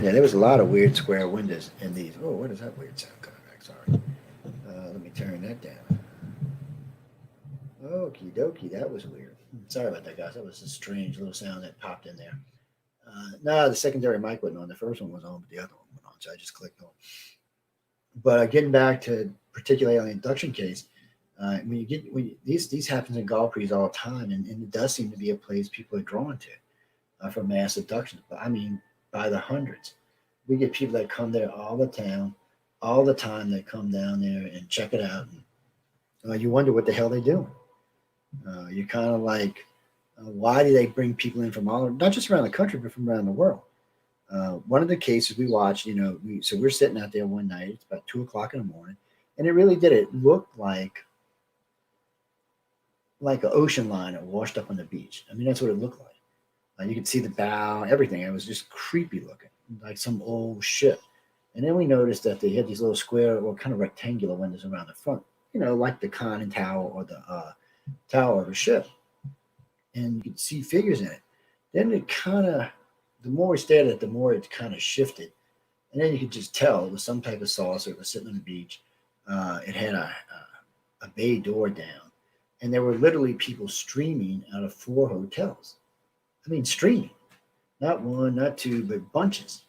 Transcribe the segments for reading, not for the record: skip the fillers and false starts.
Yeah, there was a lot of weird square windows in these. Oh, what is that weird sound coming back? Sorry. Let me turn that down. Okie dokie, that was weird. Sorry about that, guys. That was a strange little sound that popped in there. No, the secondary mic wasn't on. The first one was on, but the other one went on, so I just clicked on. But getting back to particular alien abduction case, these happens in Gulf Breeze all the time, and it does seem to be a place people are drawn to for mass abductions. But I mean, by the hundreds, we get people that come there all the time. That come down there and check it out. And, you wonder what the hell they do. You're kind of like, why do they bring people in from all, not just around the country, but from around the world? One of the cases we watched, so we're sitting out there one night. It's about 2 o'clock in the morning, and it really did. It looked like an ocean liner washed up on the beach. I mean, that's what it looked like. You could see the bow, everything. It was just creepy looking, like some old ship. And then we noticed that they had these little square or kind of rectangular windows around the front, like the conning tower or the tower of a ship. And you could see figures in it. Then it kind of, the more we stared at it, the more it kind of shifted. And then you could just tell it was some type of saucer. It was sitting on the beach. It had a bay door down. And there were literally people streaming out of 4 hotels. I mean, streaming. Not one, not two, but bunches.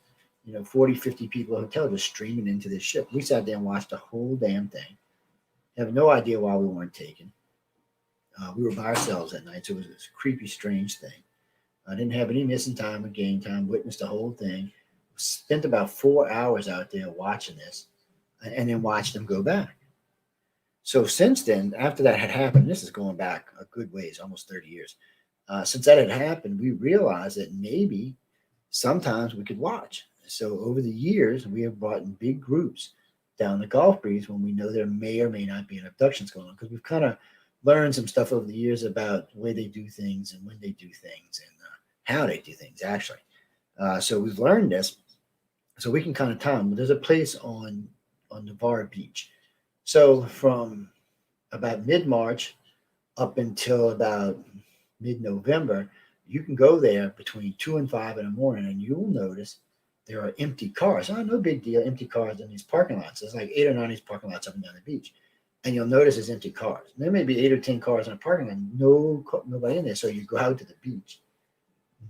40, 50 people at a hotel just streaming into this ship. We sat there and watched the whole damn thing. Have no idea why we weren't taken. We were by ourselves that night, so it was this creepy, strange thing. I didn't have any missing time or gain time, witnessed the whole thing. Spent about 4 hours out there watching this, and then watched them go back. So since then, after that had happened, this is going back a good ways, almost 30 years. Since that had happened, we realized that maybe sometimes we could watch. So over the years, we have brought in big groups down the Gulf Breeze when we know there may or may not be an abductions going on, because we've kind of learned some stuff over the years about the way they do things and when they do things and how they do things, actually. So we've learned this, so we can kind of time. There's a place on Navarre Beach. So from about mid March up until about mid November, you can go there between 2 and 5 in the morning, and you will notice there are empty cars. Oh, no big deal, empty cars in these parking lots. There's like 8 or 9 of these parking lots up and down the beach, and you'll notice there's empty cars. There may be 8 or 10 cars in a parking lot, nobody in there. So you go out to the beach,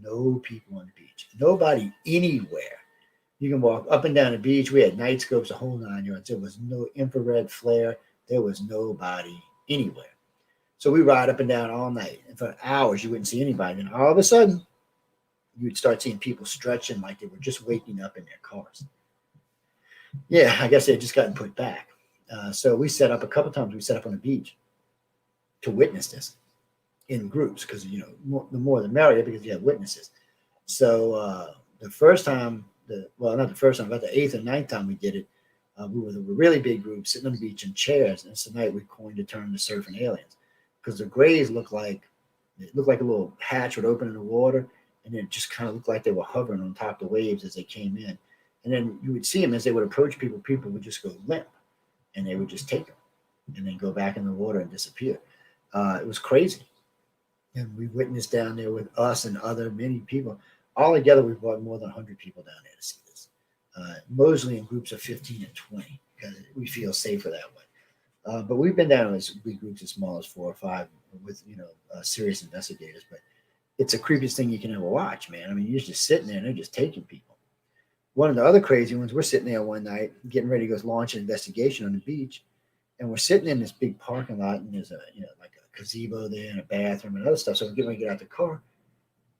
no people on the beach, nobody anywhere. You can walk up and down the beach. We had night scopes, the whole 9 yards. There was no infrared flare. There was nobody anywhere. So we ride up and down all night, and for hours you wouldn't see anybody. And all of a sudden, you would start seeing people stretching like they were just waking up in their cars. Yeah, I guess they had just gotten put back. So we set up a couple times. We set up on the beach to witness this in groups because the more the merrier because you have witnesses. So the first time, not the first time, about the eighth or ninth time we did it, we were a really big group sitting on the beach in chairs, and tonight we coined the term the surfing aliens because the grays looked like a little hatch would open in the water, and it just kind of looked like they were hovering on top of the waves as they came in. And then you would see them as they would approach people. People would just go limp, and they would just take them, and then go back in the water and disappear. It was crazy, and we witnessed down there with us and other many people. All together, we brought more than 100 people down there to see this, mostly in groups of 15 and 20 because we feel safer that way. But we've been down as big groups as small as 4 or 5 with serious investigators. But it's the creepiest thing you can ever watch, man. I mean, you're just sitting there and they're just taking people. One of the other crazy ones, we're sitting there one night getting ready to go launch an investigation on the beach, and we're sitting in this big parking lot, and there's like a gazebo there and a bathroom and other stuff. So we're getting ready to get out the car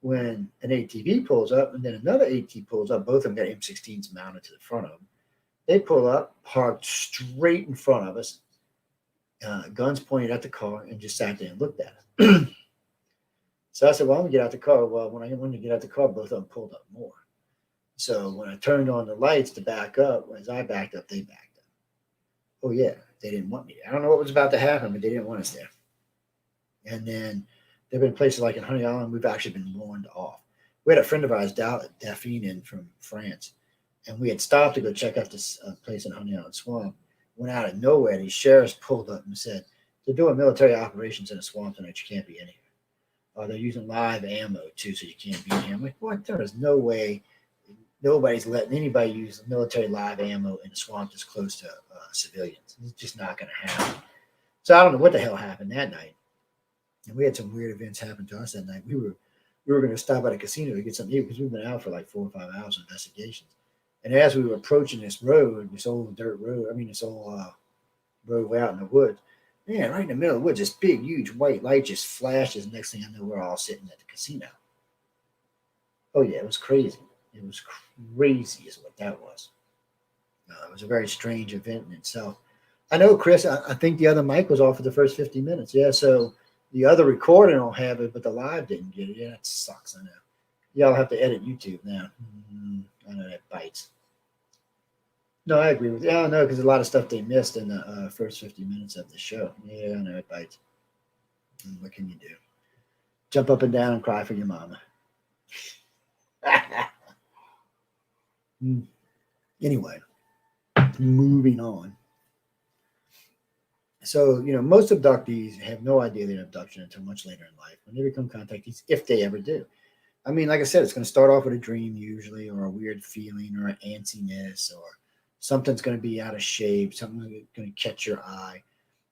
when an ATV pulls up, and then another AT pulls up. Both of them got M16s mounted to the front of them. They pull up, parked straight in front of us, guns pointed at the car, and just sat there and looked at us. So I said, "Well, I'm gonna get out the car." Well, when I wanted to get out the car, both of them pulled up more. So when I turned on the lights to back up, as I backed up, they backed up. Oh yeah, they didn't want me there. I don't know what was about to happen, but they didn't want us there. And then there have been places like in Honey Island, we've actually been warned off. We had a friend of ours, Daphne, in from France, and we had stopped to go check out this place in Honey Island Swamp. Went out of nowhere, these sheriffs pulled up and said, "They're doing military operations in a swamp tonight. You can't be in here. They're using live ammo too, so you can't be in here." I'm like, "What? There is no way." Nobody's letting anybody use military live ammo in a swamp that's close to civilians. It's just not going to happen. So I don't know what the hell happened that night. And we had some weird events happen to us that night. We were going to stop at a casino to get something to eat because we've been out for like 4 or 5 hours of investigations. And as we were approaching this road, this old dirt road, this old road way out in the woods, man, right in the middle of the woods, this big, huge white light just flashes. Next thing I know, we're all sitting at the casino. Oh, yeah, it was crazy. It was crazy, is what that was. It was a very strange event in itself. I know, Chris, I think the other mic was off for the first 50 minutes. Yeah, so the other recording will have it, but the live didn't get it. Yeah, that sucks. I know. Y'all have to edit YouTube now. I know that bites. No, I agree with you. I don't know, because a lot of stuff they missed in the first 50 minutes of the show. Yeah, I know it bites. What can you do? Jump up and down and cry for your mama. Anyway, moving on. So, most abductees have no idea they're an abduction until much later in life when they become contactees, if they ever do. Like I said, it's going to start off with a dream usually, or a weird feeling, or an antsiness, or something's going to be out of shape, something's going to catch your eye.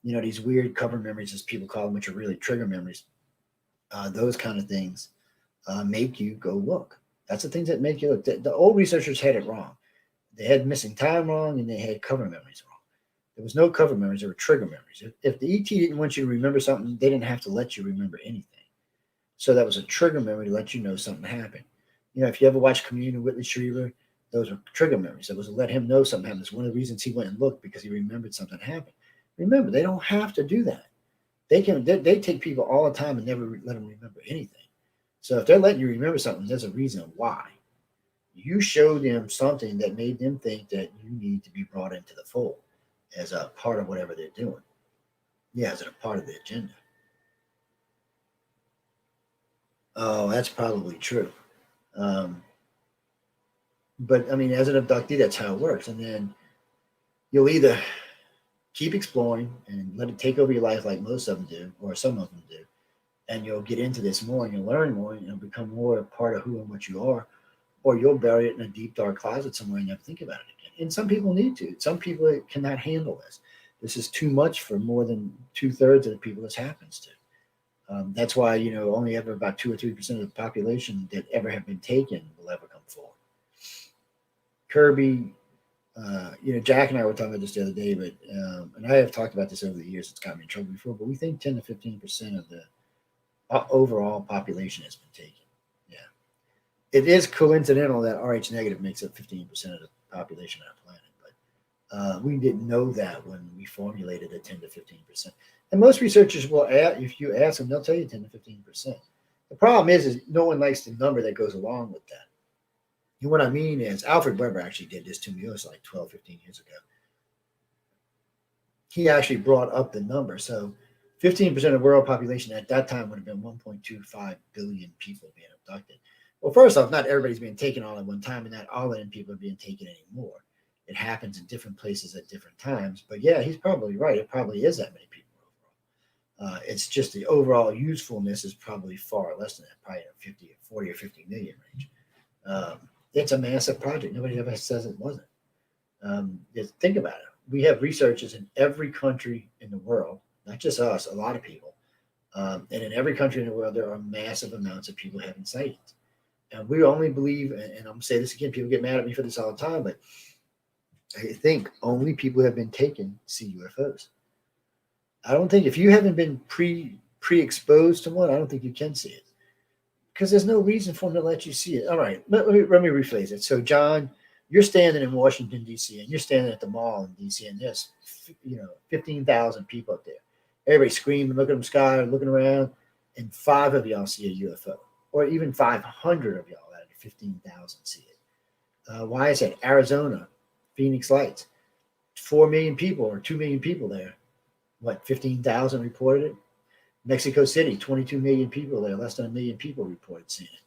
These weird cover memories, as people call them, which are really trigger memories. Those kind of things make you go look. That's the things that make you look. The old researchers had it wrong. They had missing time wrong, and they had cover memories wrong. There was no cover memories. There were trigger memories. If the ET didn't want you to remember something, they didn't have to let you remember anything. So that was a trigger memory to let you know something happened. If you ever watched Communion with Whitley Strieber, those were trigger memories. That was to let him know something happened. It's one of the reasons he went and looked, because he remembered something happened. Remember, they don't have to do that. They take people all the time and never let them remember anything. So if they're letting you remember something, there's a reason why. You showed them something that made them think that you need to be brought into the fold as a part of whatever they're doing. Yeah, as a part of the agenda. Oh, that's probably true. Um, but as an abductee, that's how it works. And then you'll either keep exploring and let it take over your life, like most of them do, or some of them do, and you'll get into this more and you'll learn more and you'll become more a part of who and what you are, or you'll bury it in a deep, dark closet somewhere and never think about it again. And some people need to. Some people cannot handle this. This is too much for more than 2/3 of the people this happens to. That's why, only ever about 2 or 3% of the population that ever have been taken will ever come forward. Kirby, Jack and I were talking about this the other day, but and I have talked about this over the years. It's got me in trouble before, but we think 10 to 15% of the overall population has been taken. Yeah, it is coincidental that Rh negative makes up 15% of the population on the planet, but we didn't know that when we formulated a 10 to 15%. And most researchers will, if you ask them, they'll tell you 10 to 15%. The problem is no one likes the number that goes along with that. And what I mean is, Alfred Weber actually did this to me. It was like 12, 15 years ago. He actually brought up the number. So 15% of the world population at that time would have been 1.25 billion people being abducted. Well, first off, not everybody's being taken all at one time, and not all of them people are being taken anymore. It happens in different places at different times. But yeah, he's probably right. It probably is that many people. It's just the overall usefulness is probably far less than that, probably 40 or 50 million range. It's a massive project. Nobody ever says it wasn't. Just think about it. We have researchers in every country in the world, not just us, a lot of people. And in every country in the world, there are massive amounts of people having sightings. And we only believe, and I'm going to say this again, people get mad at me for this all the time, but I think only people who have been taken see UFOs. I don't think, if you haven't been pre-exposed to one, I don't think you can see it, because there's no reason for them to let you see it. All right, let me rephrase it. So, John, you're standing in Washington, D.C., and you're standing at the mall in D.C., and there's 15,000 people up there. Everybody screaming, looking at the sky, looking around, and 5 of y'all see a UFO, or even 500 of y'all out of 15,000 see it. Why is that? Arizona, Phoenix Lights, 4 million people or 2 million people there. What, 15,000 reported it? Mexico City, 22 million people there. Less than 1 million people reported seeing it.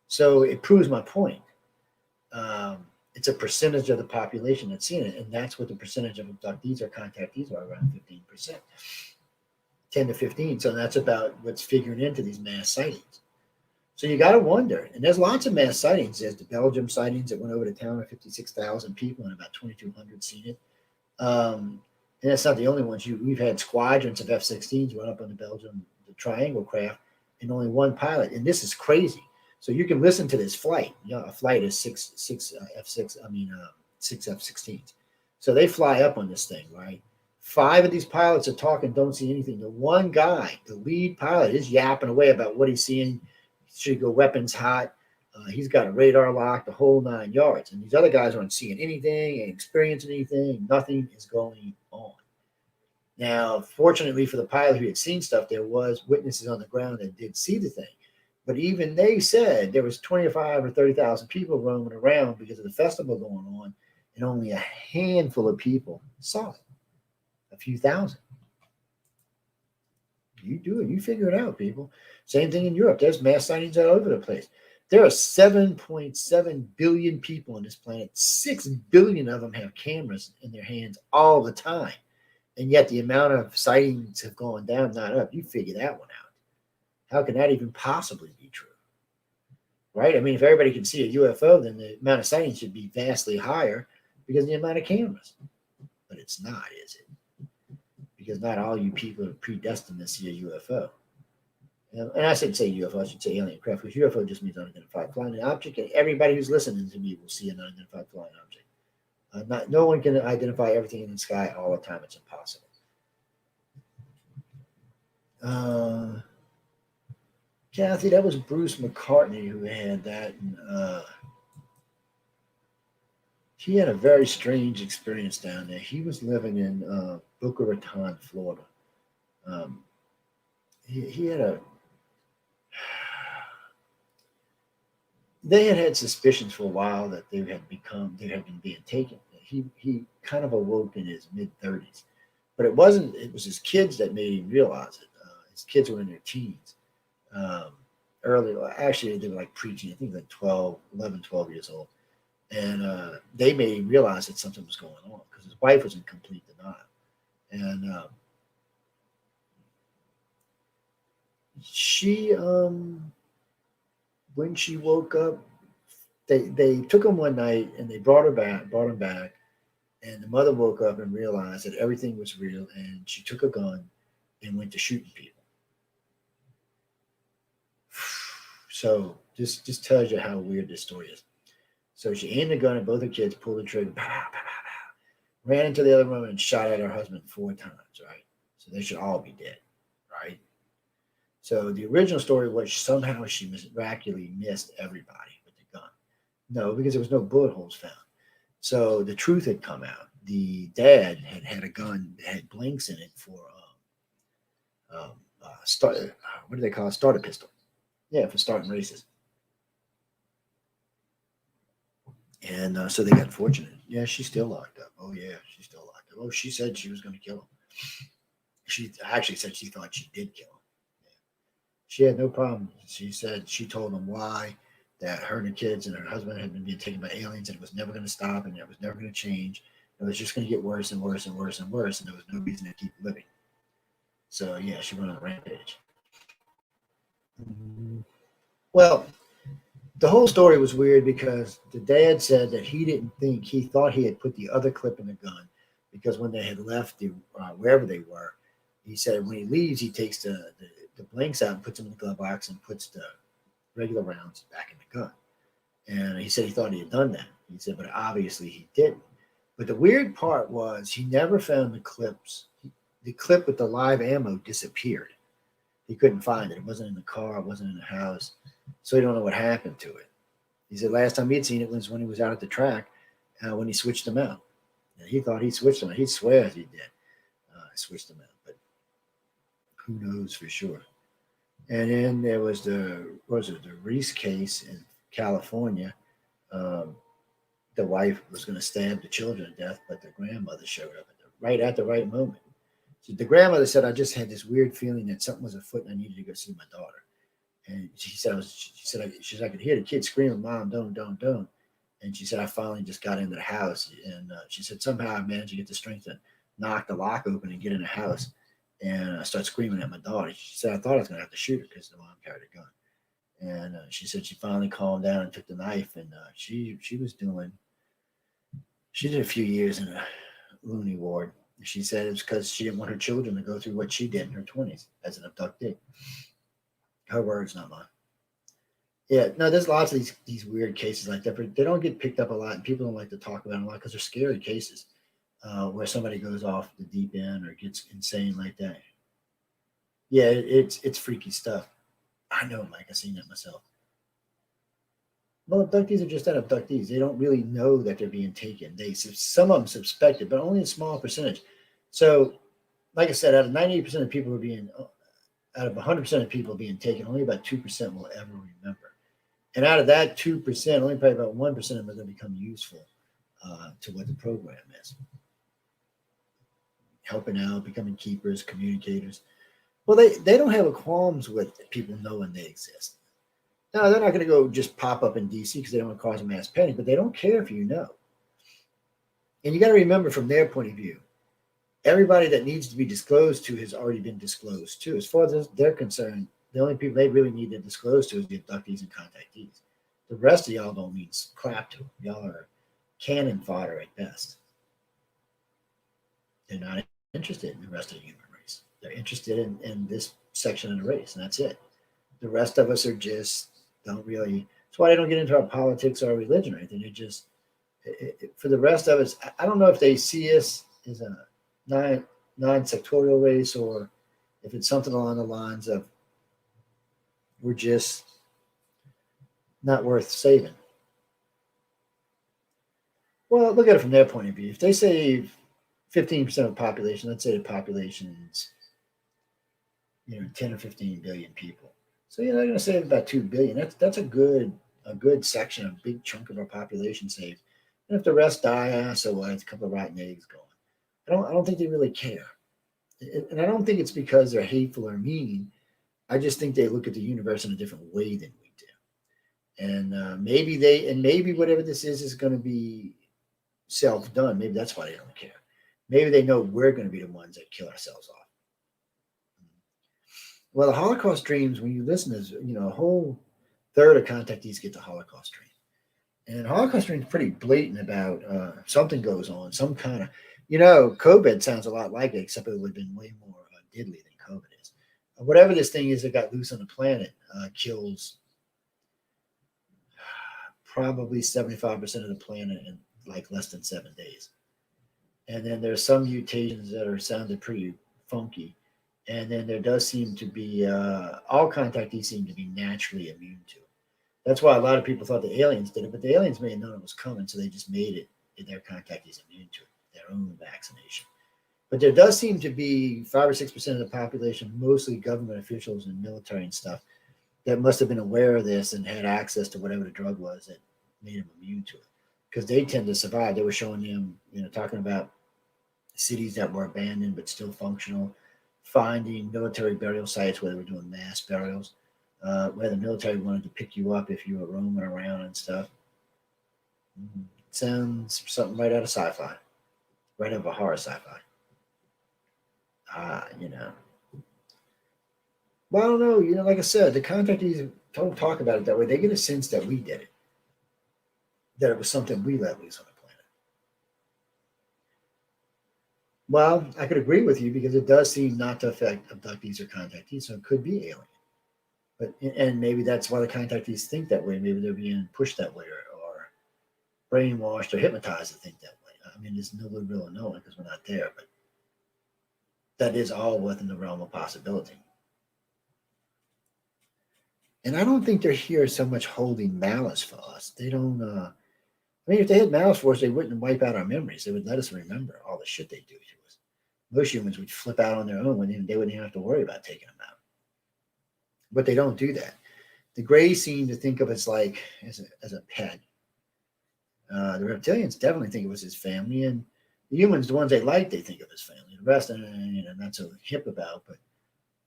So it proves my point. It's a percentage of the population that's seen it, and that's what the percentage of abductees or contactees are, around 15%. 10 to 15. So that's about what's figuring into these mass sightings. So you got to wonder. And there's lots of mass sightings. There's the Belgium sightings that went over the town of 56,000 people and about 2,200 seen it. And that's not the only ones. We've had squadrons of F-16s run up on the Belgium, the Triangle craft, and only one pilot. And this is crazy. So you can listen to this flight. You know, a flight is six F6. Six F-16s. So they fly up on this thing, right? 5 of these pilots are talking, don't see anything. The one guy, the lead pilot, is yapping away about what he's seeing. Should go weapons hot. He's got a radar lock, the whole 9 yards. And these other guys aren't seeing anything, ain't experiencing anything. Nothing is going on. Now, fortunately for the pilot who had seen stuff, there was witnesses on the ground that did see the thing. But even they said there was 25 or 30,000 people roaming around because of the festival going on, and only a handful of people saw it. A few thousand. You do it. You figure it out, people. Same thing in Europe. There's mass sightings all over the place. There are 7.7 billion people on this planet. 6 billion of them have cameras in their hands all the time. And yet the amount of sightings have gone down, not up. You figure that one out. How can that even possibly be true? Right? I mean, if everybody can see a UFO, then the amount of sightings should be vastly higher because of the amount of cameras. But it's not, is it? Because not all you people are predestined to see a UFO. And I shouldn't say UFO, I should say alien craft, because UFO just means unidentified flying object, and everybody who's listening to me will see an unidentified flying object. No one can identify everything in the sky all the time. It's impossible. Kathy, that was Bruce McCartney who had that. And, he had a very strange experience down there. He was living in Boca Raton, Florida. He had a. They had suspicions for a while that they had been being taken. He kind of awoke in his mid-30s, but it wasn't. It was his kids that made him realize it. His kids were in their teens. Early, actually, they were like preaching. I think like 11, 12 years old. And they made him realize that something was going on because his wife was in complete denial. And she, when she woke up, they took him one night and they brought him back. And the mother woke up and realized that everything was real. And she took a gun and went to shooting people. So just tells you how weird this story is. So she aimed the gun at both her kids, pulled the trigger, pow, pow, pow, pow, ran into the other room and shot at her husband 4 times, right? So they should all be dead, right? So the original story was somehow she miraculously missed everybody with the gun. No, because there was no bullet holes found. So the truth had come out. The dad had a gun that had blanks in it for what do they call it? Starter pistol. Yeah, for starting races. And so they got fortunate. Yeah, she's still locked up. Oh, yeah, she's still locked up. Oh, she said she was going to kill him. She actually said she thought she did kill him. Yeah. She had no problem. She said she told him why, that her and the kids and her husband had been being taken by aliens and it was never going to stop and it was never going to change. It was just going to get worse and worse and worse and worse, and there was no reason to keep living. So, yeah, she went on a rampage. Well, the whole story was weird because the dad said that he thought he had put the other clip in the gun because when they had left wherever they were, he said when he leaves, he takes the blanks out and puts them in the glove box and puts the regular rounds back in the gun. And he said he thought he had done that. He said, but obviously he didn't. But the weird part was he never found the clips. The clip with the live ammo disappeared. He couldn't find it. It wasn't in the car. It wasn't in the house. So he don't know what happened to it. He said last time he'd seen it was when he was out at the track when he switched them out. And he thought he switched them out. He swears he did. Switched them out. But who knows for sure. And then there was the Reese case in California. The wife was going to stab the children to death, but the grandmother showed up at the right moment. So the grandmother said, I just had this weird feeling that something was afoot and I needed to go see my daughter. And she said, I could hear the kid screaming, Mom, don't. And she said, I finally just got into the house. And she said, somehow I managed to get the strength to knock the lock open and get in the house and start screaming at my daughter. She said, I thought I was going to have to shoot her because the mom carried a gun. And she said she finally calmed down and took the knife, and she was doing. She did a few years in a loony ward. She said it's because she didn't want her children to go through what she did in her 20s as an abductee. Her words, not mine. Yeah, no, there's lots of these weird cases like that, but they don't get picked up a lot, and people don't like to talk about them a lot because they're scary cases where somebody goes off the deep end or gets insane like that. Yeah, it's freaky stuff. I know, Mike. I've seen that myself. Well, abductees are just that abductees. They don't really know that they're being taken. Some of them suspect it, but only a small percentage. So, like I said, out of 98% of people who are being out of 100% of people being taken, only about 2% will ever remember. And out of that 2%, only probably about 1% of them are going to become useful to what the program is. Helping out, becoming keepers, communicators. Well, they don't have a qualms with people knowing they exist. No, they're not going to go just pop up in DC because they don't want to cause a mass panic, but they don't care if you know. And you got to remember from their point of view, everybody that needs to be disclosed to has already been disclosed to. As far as they're concerned, the only people they really need to disclose to is the abductees and contactees. The rest of y'all don't mean crap to them. Y'all are cannon fodder at best. They're not interested in the rest of the human race. They're interested in this section of the race, and that's it. The rest of us are just don't really. That's why they don't get into our politics or our religion or anything. They just, for the rest of us, I don't know if they see us as a non-sectorial race or if it's something along the lines of we're just not worth saving. Well, look at it from their point of view. If they save 15% of the population, let's say the population's 10 or 15 billion people. So they're going to save about 2 billion. That's a good section, a big chunk of our population saved. And if the rest die, so what? It's a couple of rotten eggs going. I don't think they really care, and I don't think it's because they're hateful or mean. I just think they look at the universe in a different way than we do, and maybe whatever this is going to be self done. Maybe that's why they don't care. Maybe they know we're going to be the ones that kill ourselves off. Well, the Holocaust dreams, when you listen, is a whole third of contactees get the Holocaust dream, and Holocaust dream is pretty blatant about something goes on, some kind of COVID sounds a lot like it, except it would have been way more deadly than COVID is. Whatever this thing is that got loose on the planet kills probably 75% of the planet in like less than 7 days. And then there's some mutations that are sounded pretty funky. And then there does seem to be, all contactees seem to be naturally immune to it. That's why a lot of people thought the aliens did it, but the aliens may have known it was coming, so they just made it, their contactees immune to it, their own vaccination. But there does seem to be 5 or 6% of the population, mostly government officials and military and stuff, that must have been aware of this and had access to whatever the drug was that made them immune to it. Because they tend to survive. They were showing them, talking about cities that were abandoned but still functional, finding military burial sites where they were doing mass burials, where the military wanted to pick you up if you were roaming around and stuff. Sounds something right out of sci-fi, right out of a horror sci-fi. Well, I don't know. Like I said, the contactees don't talk about it that way. They get a sense that we did it, that it was something we let loose on the planet. Well, I could agree with you because it does seem not to affect abductees or contactees, so it could be alien. And maybe that's why the contactees think that way. Maybe they're being pushed that way or brainwashed or hypnotized to think that way. I mean, there's no real knowing because we're not there, but that is all within the realm of possibility. And I don't think they're here so much holding malice for us. They don't. I mean, if they had malice for us, they wouldn't wipe out our memories. They would let us remember all the shit they do to us. Most humans would flip out on their own when they wouldn't even have to worry about taking them out. But they don't do that. The Greys seem to think of us like as a pet. The reptilians definitely think of us as family, and the humans, the ones they like, they think of as family. The rest, not so hip about.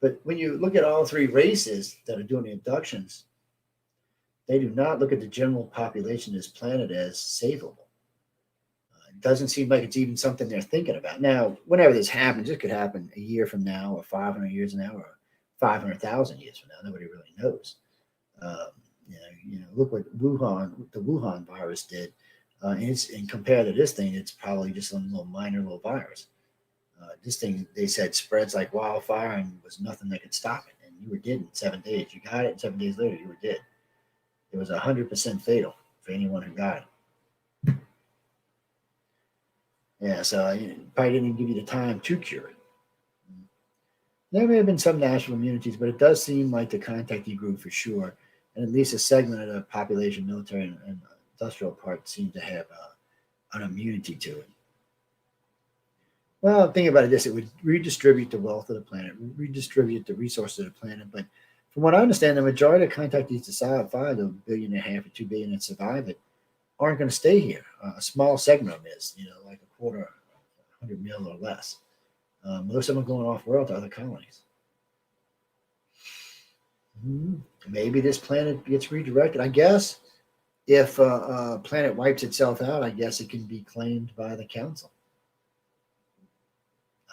But when you look at all three races that are doing the abductions, they do not look at the general population of this planet as savable. It doesn't seem like it's even something they're thinking about. Now, whenever this happens, it could happen a year from now, or 500 years from now, or 500,000 years from now. Nobody really knows. Um, look what the Wuhan virus did. And compared to this thing, it's probably just some little minor little virus. This thing, they said, spreads like wildfire and was nothing that could stop it. And you were dead in 7 days. You got it, and 7 days later, you were dead. It was 100% fatal for anyone who got it. Yeah, so probably didn't even give you the time to cure it. There may have been some natural immunities, but it does seem like the contactee group for sure, and at least a segment of the population, military and industrial part, seem to have an immunity to it. Well, think about it this: it would redistribute the wealth of the planet, redistribute the resources of the planet. But from what I understand, the majority of contactees that survive, the 1.5 billion or 2 billion that survive it, aren't going to stay here. A small segment of them is, like a quarter, 100 mil or less. Most of them are going off world to other colonies. Maybe this planet gets redirected. I guess if a planet wipes itself out, I guess it can be claimed by the council.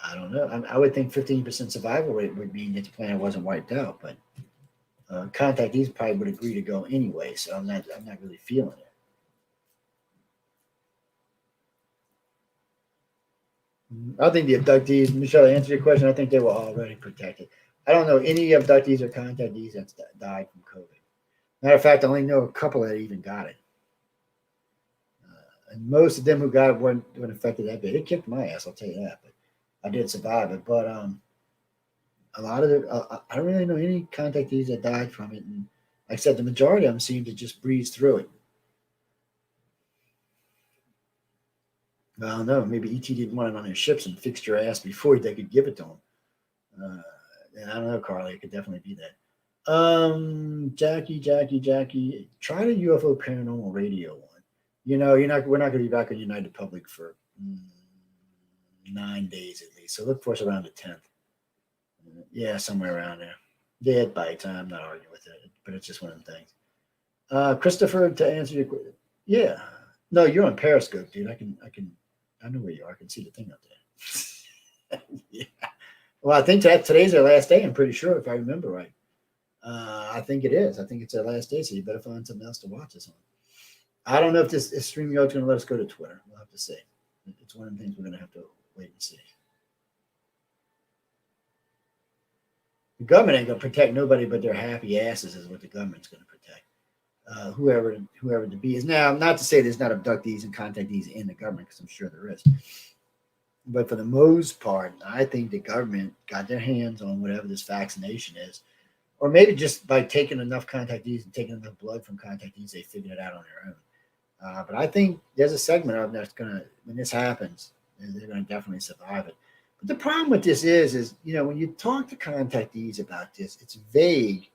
I don't know. I would think 15% survival rate would mean that the planet wasn't wiped out, but contactees probably would agree to go anyway. So I'm not really feeling it. I think the abductees, Michelle, to answer your question, I think they were already protected. I don't know any abductees or contactees that's died from COVID. Matter of fact, I only know a couple that even got it. And most of them who got it weren't affected that bad. It kicked my ass, I'll tell you that. But I did survive it. But a lot of I don't really know any contactees that died from it. And like I said, the majority of them seemed to just breeze through it. I don't know. Maybe ET didn't want it on their ships and fixed your ass before they could give it to them. And I don't know, Carly. It could definitely be that. Jackie, try the UFO Paranormal Radio one. We're not going to be back on United Public for 9 days at least. So look for us around the 10th. Yeah, somewhere around there. Yeah, it bites. I'm not arguing with it, but it's just one of the things. Christopher, to answer your question, yeah. No, you're on Periscope, dude. I know where you are. I can see the thing up there. Yeah. Well, I think today's their last day. I'm pretty sure, if I remember right. I think it is. I think it's their last day, so you better find something else to watch this on. I don't know if this StreamYard's going to let us go to Twitter. We'll have to see. It's one of the things we're going to have to wait and see. The government ain't going to protect nobody but their happy asses, is what the government's going to protect. Whoever the be is. Now, not to say there's not abductees and contactees in the government, because I'm sure there is. But for the most part, I think the government got their hands on whatever this vaccination is. Or maybe just by taking enough contactees and taking enough blood from contactees, they figured it out on their own. But I think there's a segment of them that's going to, when this happens, they're going to definitely survive it. But the problem with this is when you talk to contactees about this, it's vague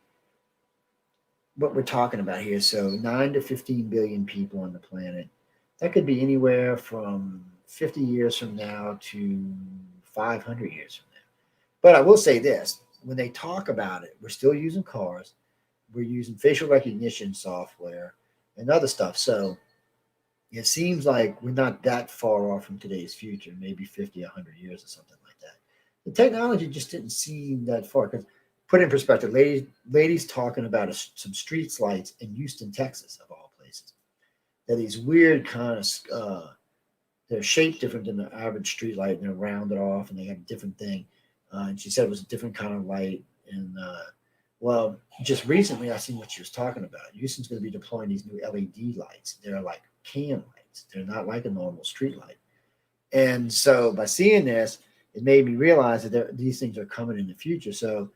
what we're talking about here. So 9 to 15 billion people on the planet. That could be anywhere from 50 years from now to 500 years from now. But I will say this, when they talk about it, we're still using cars, we're using facial recognition software and other stuff. So it seems like we're not that far off from today's future, maybe 50, 100 years or something like that. The technology just didn't seem that far. Because put in perspective, ladies talking about some street lights in Houston, Texas, of all places. They're these weird kind of, they're shaped different than the average street light, and they're rounded off, and they have a different thing. And she said it was a different kind of light. And well, just recently I seen what she was talking about. Houston's going to be deploying these new LED lights. They're like can lights. They're not like a normal street light. And so by seeing this, it made me realize that these things are coming in the future. So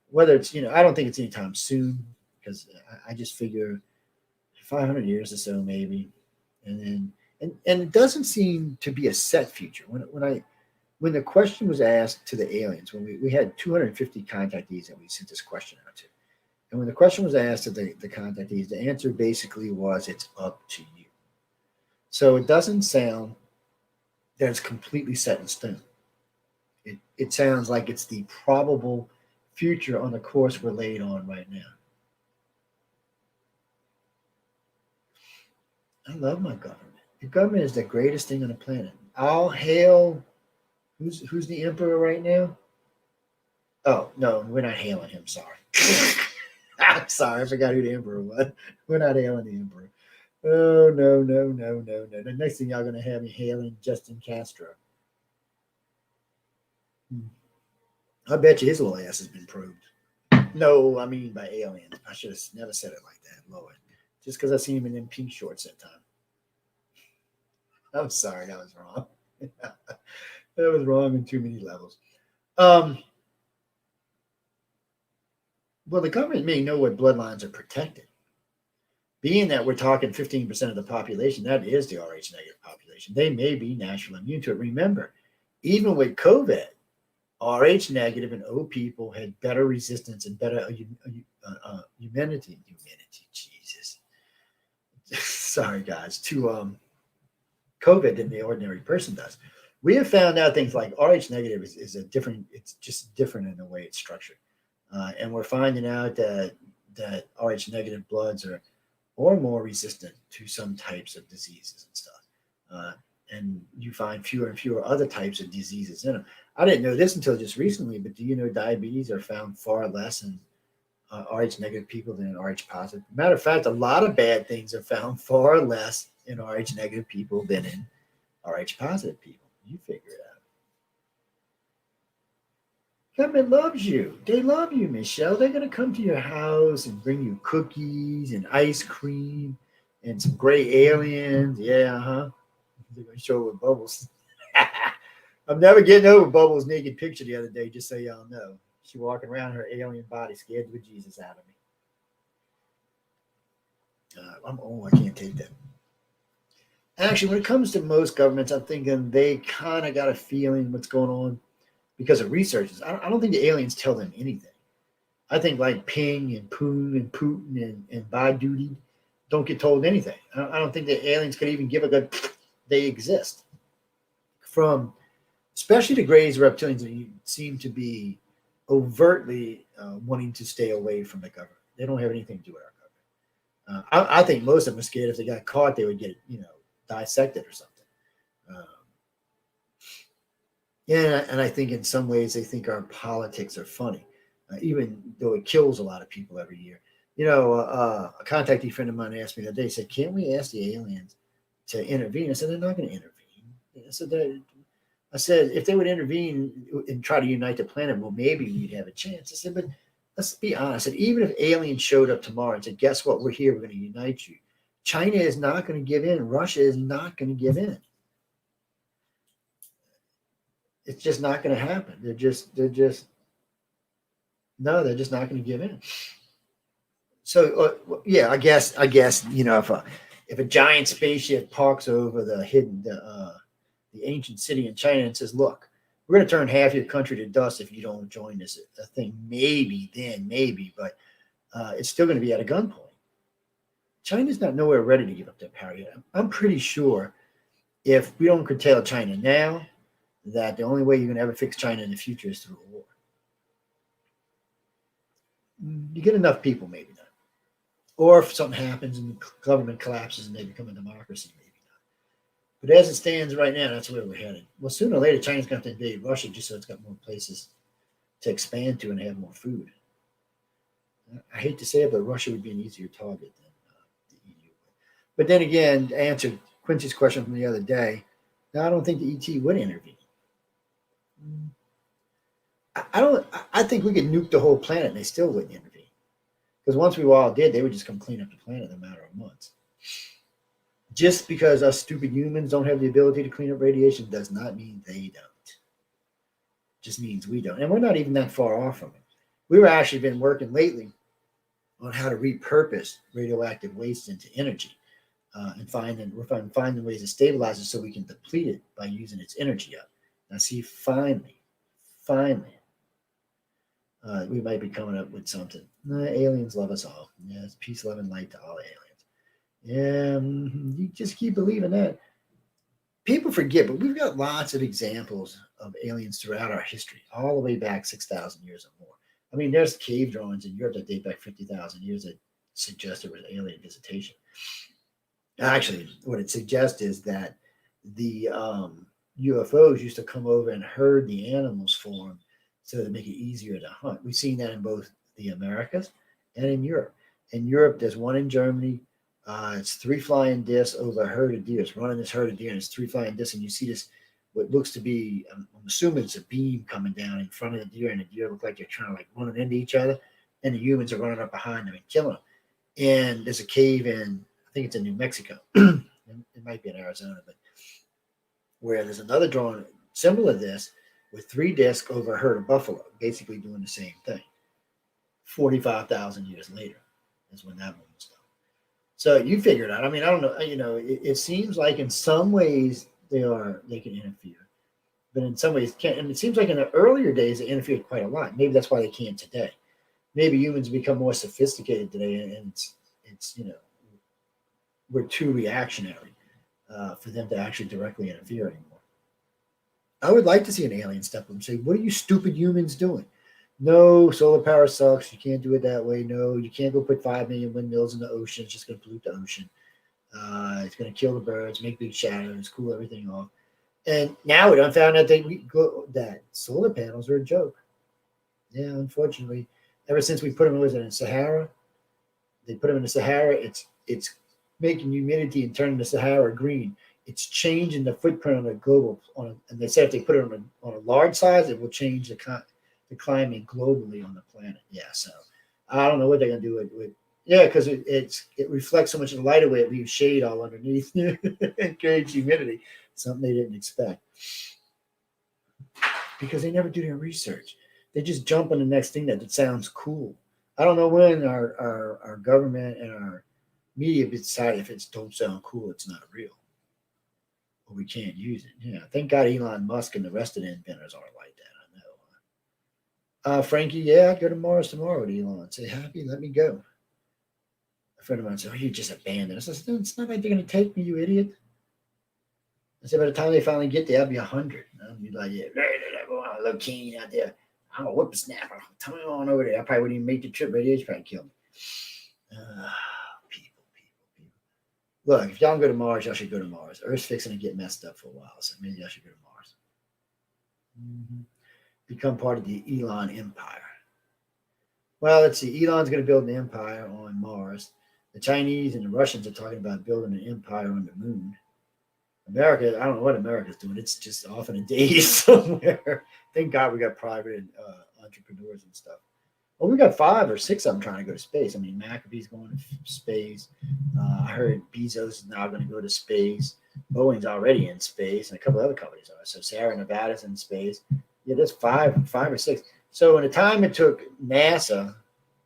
whether it's, I don't think it's anytime soon, because I just figure 500 years or so maybe. And then, and it doesn't seem to be a set future. When the question was asked to the aliens, when we had 250 contactees that we sent this question out to, and when the question was asked to the contactees, the answer basically was, it's up to you. So it doesn't sound that it's completely set in stone. It sounds like it's the probable future on the course we're laid on right now. I love my government. The government is the greatest thing on the planet. All hail. Who's the emperor right now? Oh no, we're not hailing him. Sorry. I'm sorry, I forgot who the emperor was. We're not hailing the emperor. Oh no, no, no, no, no. The next thing y'all gonna have me hailing Justin Castro. Hmm. I bet you his little ass has been probed. No, I mean by aliens. I should have never said it like that, Lord. Just because I seen him in them pink shorts that time. I'm sorry, that was wrong. That was wrong in too many levels. Um, well, the government may know what bloodlines are protected. Being that we're talking 15% of the population, that is the Rh negative population. They may be naturally immune to it. Remember, even with COVID, Rh negative and O people had better resistance and better immunity. Jesus, sorry guys, to COVID than the ordinary person does. We have found out things like Rh negative is a different. It's just different in the way it's structured, and we're finding out that Rh negative bloods are or more resistant to some types of diseases and stuff. Uh, and you find fewer and fewer other types of diseases in them. I didn't know this until just recently, but do you know diabetes are found far less in Rh negative people than in Rh positive? Matter of fact, a lot of bad things are found far less in Rh negative people than in Rh positive people. You figure it out. Government loves you. They love you, Michelle. They're going to come to your house and bring you cookies and ice cream and some gray aliens. Yeah, huh? They're going to show it with Bubbles. I'm never getting over Bubbles' naked picture the other day, just so y'all know. She walking around her alien body scared with Jesus out of me. I'm old. I can't take that. Actually, when it comes to most governments, I'm thinking they kind of got a feeling what's going on because of researchers. I don't think the aliens tell them anything. I think like Ping and Poon and Putin and Baidu don't get told anything. I don't think the aliens could even give a good they exist. From especially the Greys reptilians that seem to be overtly wanting to stay away from the government. They don't have anything to do with our government. I think most of them are scared if they got caught, they would get dissected or something. Um, yeah, and I think in some ways they think our politics are funny, even though it kills a lot of people every year. A contactee friend of mine asked me that day, said, "Can't we ask the aliens to intervene?" I said, "They're not going to intervene." I said, if they would intervene and try to unite the planet, well, maybe we'd have a chance. I said, but let's be honest. I said, even if aliens showed up tomorrow and said, guess what? We're here. We're going to unite you. China is not going to give in. Russia is not going to give in. It's just not going to happen. No, they're just not going to give in. So, yeah, I guess, if a giant spaceship parks over the ancient city in China and says, look, we're going to turn half your country to dust if you don't join this thing. Maybe, but it's still going to be at a gunpoint. China's not nowhere ready to give up their power yet. I'm pretty sure if we don't curtail China now, that the only way you're going to ever fix China in the future is through a war. You get enough people, maybe not. Or if something happens and the government collapses and they become a democracy, maybe not. But as it stands right now, that's where we're headed. Well, sooner or later, China's going to have to invade Russia just so it's got more places to expand to and have more food. I hate to say it, but Russia would be an easier target than the EU. But then again, to answer Quincy's question from the other day, no, I don't think the ET would intervene. I don't. I think we could nuke the whole planet and they still wouldn't intervene. Because once we were all dead, they would just come clean up the planet in a matter of months. Just because us stupid humans don't have the ability to clean up radiation does not mean they don't. Just means we don't. And we're not even that far off from it. We've actually been working lately on how to repurpose radioactive waste into energy, and we're finding ways to stabilize it so we can deplete it by using its energy up. Now, see, finally, we might be coming up with something. Aliens love us all. Yes, peace, love, and light to all aliens. Yeah, you just keep believing that. People forget, but we've got lots of examples of aliens throughout our history, all the way back 6,000 years or more. I mean, there's cave drawings in Europe that date back 50,000 years that suggest there was alien visitation. Actually, what it suggests is that the UFOs used to come over and herd the animals for them so to make it easier to hunt. We've seen that in both the Americas and in Europe. In Europe, there's one in Germany. It's three flying discs over a herd of deer. It's running this herd of deer, and it's three flying discs, and you see this what looks to be, I'm assuming it's a beam coming down in front of the deer, and the deer look like they're trying to like running into each other, and the humans are running up behind them and killing them. And there's a cave in, I think it's in New Mexico. It might be in Arizona, but where there's another drone similar to this with three discs over a herd of buffalo, basically doing the same thing. 45,000 years later is when that one was done. So you figure it out. I mean, I don't know. It seems like in some ways they can interfere, but in some ways can't. And it seems like in the earlier days they interfered quite a lot. Maybe that's why they can't today. Maybe humans become more sophisticated today, and it's we're too reactionary for them to actually directly interfere anymore. I would like to see an alien step up and say, "What are you stupid humans doing? No, solar power sucks. You can't do it that way. No, you can't go put 5 million windmills in the ocean. It's just going to pollute the ocean. It's going to kill the birds, make big shadows, cool everything off." And now we don't found out that solar panels are a joke. Yeah, unfortunately, ever since we put them in Sahara, they put them in the Sahara. It's making humidity and turning the Sahara green. It's changing the footprint on the global. And they said if they put it on a large size, it will change the climate globally on the planet. Yeah, so I don't know what they're gonna do with yeah, because it reflects so much of the light away, it leaves shade all underneath and creates humidity, something they didn't expect. Because they never do their research. They just jump on the next thing that sounds cool. I don't know when our government and our media decide if it's don't sound cool, it's not real. Or we can't use it. Yeah. Thank God Elon Musk and the rest of the inventors aren't like that. I know. Frankie, yeah, I'd go to Mars tomorrow with Elon. Say, happy, let me go. A friend of mine said, "Oh, you just abandoned us." I said, "It's not like they're going to take me, you idiot." I said, "By the time they finally get there, I'll be 100. I'll be like, yeah, a little keen out there. I'm a whippersnapper. Come on over there. I probably wouldn't even make the trip. Radiation probably kill me." People. Look, if y'all go to Mars, y'all should go to Mars. Earth's fixing to get messed up for a while, so maybe y'all should go to Mars. Mm-hmm. Become part of the Elon empire. Well, let's see. Elon's going to build an empire on Mars. The Chinese and the Russians are talking about building an empire on the moon. America, I don't know what America's doing. It's just off in a daze somewhere. Thank God we got private entrepreneurs and stuff. Well, we got 5 or 6 of them trying to go to space. I mean, McAfee's going to space. I heard Bezos is now going to go to space. Boeing's already in space, and a couple other companies are. So Sierra Nevada's in space. Yeah, there's five or six. So in the time it took NASA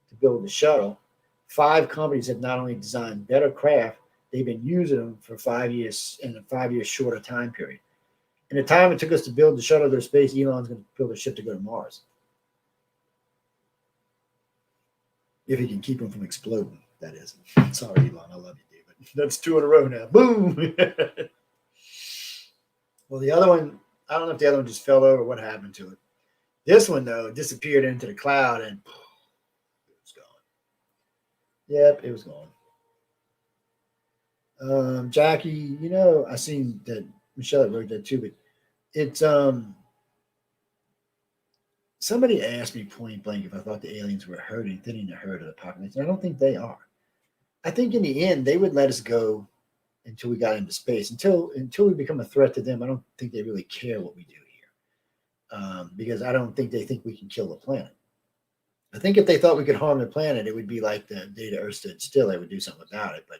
to build the shuttle, 5 companies have not only designed better craft, they've been using them for 5 years in a 5 year shorter time period. In the time it took us to build the shuttle to space, Elon's going to build a ship to go to Mars. If he can keep them from exploding, that is. Sorry, Elon, I love you, David. That's 2 in a row now. Boom! Well, the other one, I don't know if the other one just fell over, what happened to it. This one, though, disappeared into the cloud and it was gone. Yep, it was gone. Jackie, I seen that Michelle wrote that too, but it's somebody asked me point blank if I thought the aliens were thinning the herd of the population. I don't think they are. I think in the end they would let us go until we got into space. Until we become a threat to them, I don't think they really care what we do here, because I don't think they think we can kill the planet. I think if they thought we could harm the planet, it would be like the day the Earth stood still. They would do something about it, but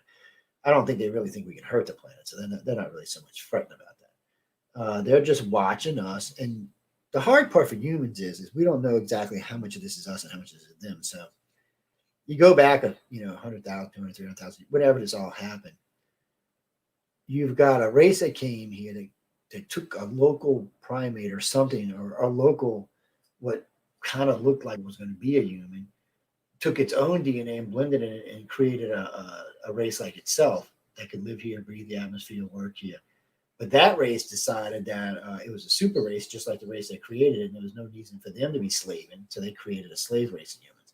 I don't think they really think we can hurt the planet. So they're not really so much fretting about that. They're just watching us. And the hard part for humans is we don't know exactly how much of this is us and how much is them. So you go back, 100,000, 200, 300,000, whatever this all happened. You've got a race that came here that took a local primate or something, or a local, what kind of looked like was going to be a human, took its own DNA and blended it and created a race like itself that could live here, breathe the atmosphere, work here. But that race decided that it was a super race, just like the race they created, and there was no reason for them to be slaving, so they created a slave race of humans.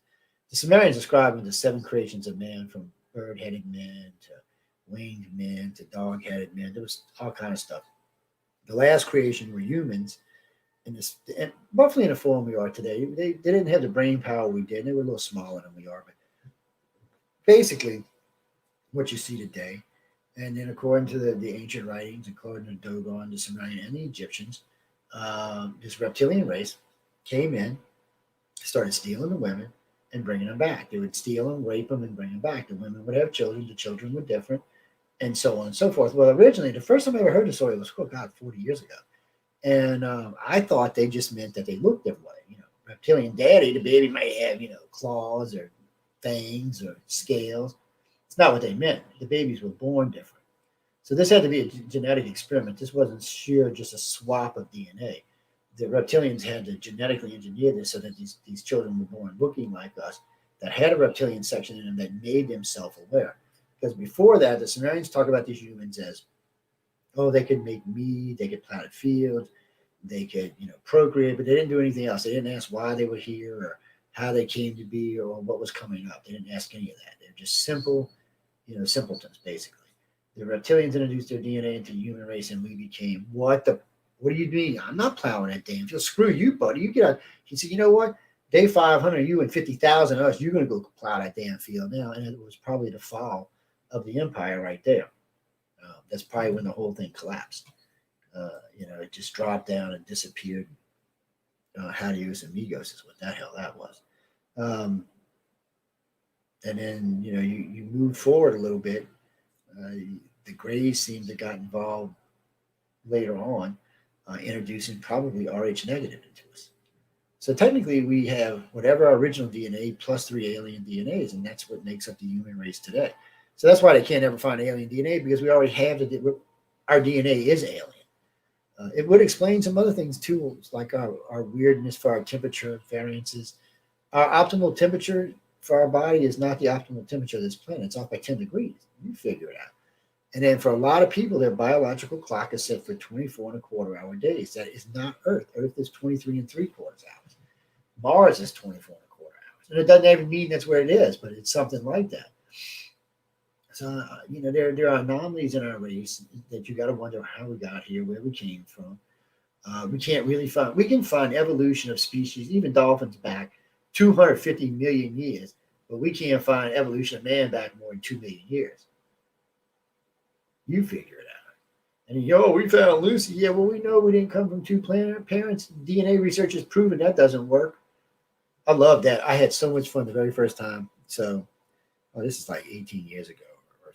The Sumerians described them as 7 creations of man, from bird-headed men to winged men to dog-headed men. There was all kind of stuff. The last creation were humans, roughly in the form we are today. They didn't have the brain power we did. They were a little smaller than we are, but basically what you see today. And then, according to the ancient writings, according to Dogon, the Sumerian, and the Egyptians, this reptilian race came in, started stealing the women and bringing them back. They would steal them, rape them, and bring them back. The women would have children. The children were different, and so on and so forth. Well, originally, the first time I ever heard the story was, oh God, 40 years ago. And I thought they just meant that they looked that way. Reptilian daddy, the baby might have, claws or fangs or scales. It's not what they meant. The babies were born different. So this had to be a genetic experiment. This wasn't sheer just a swap of DNA. The reptilians had to genetically engineer this so that these children were born looking like us, that had a reptilian section in them that made them self-aware. Because before that, the Sumerians talk about these humans as, oh, they could make meat, they could plow fields, they could, procreate, but they didn't do anything else. They didn't ask why they were here or how they came to be or what was coming up. They didn't ask any of that. They're just simple, simpletons, basically. The reptilians introduced their DNA into the human race, and we became, what do you mean? I'm not plowing that damn field. Screw you, buddy. You get out. He said, you know what? Day 500, you and 50,000 of us, you're going to go plow that damn field now. And it was probably the fall of the empire right there. That's probably when the whole thing collapsed. It just dropped down and disappeared. Hadios amigos is what the hell that was. And then, you move forward a little bit. The Greys seem to got involved later on, introducing probably Rh negative into us. So technically, we have whatever our original DNA plus 3 alien DNAs, and that's what makes up the human race today. So that's why they can't ever find alien DNA, because we already have our DNA is alien. It would explain some other things too, like our weirdness for our temperature variances. Our optimal temperature for our body is not the optimal temperature of this planet. It's off by 10 degrees. You figure it out. And then for a lot of people, their biological clock is set for 24 and a quarter hour days. That is not Earth. Earth is 23 and 3/4 hours. Mars is 24 and a quarter hours. And it doesn't even mean that's where it is, but it's something like that. So, there are anomalies in our race that you got to wonder how we got here, where we came from. We can't really we can find evolution of species, even dolphins back 250 million years, but we can't find evolution of man back more than 2 million years. You figure it out. And we found Lucy. Yeah, well, we know we didn't come from two parents. DNA research has proven that doesn't work. I love that. I had so much fun the very first time. So, this is like 18 years ago.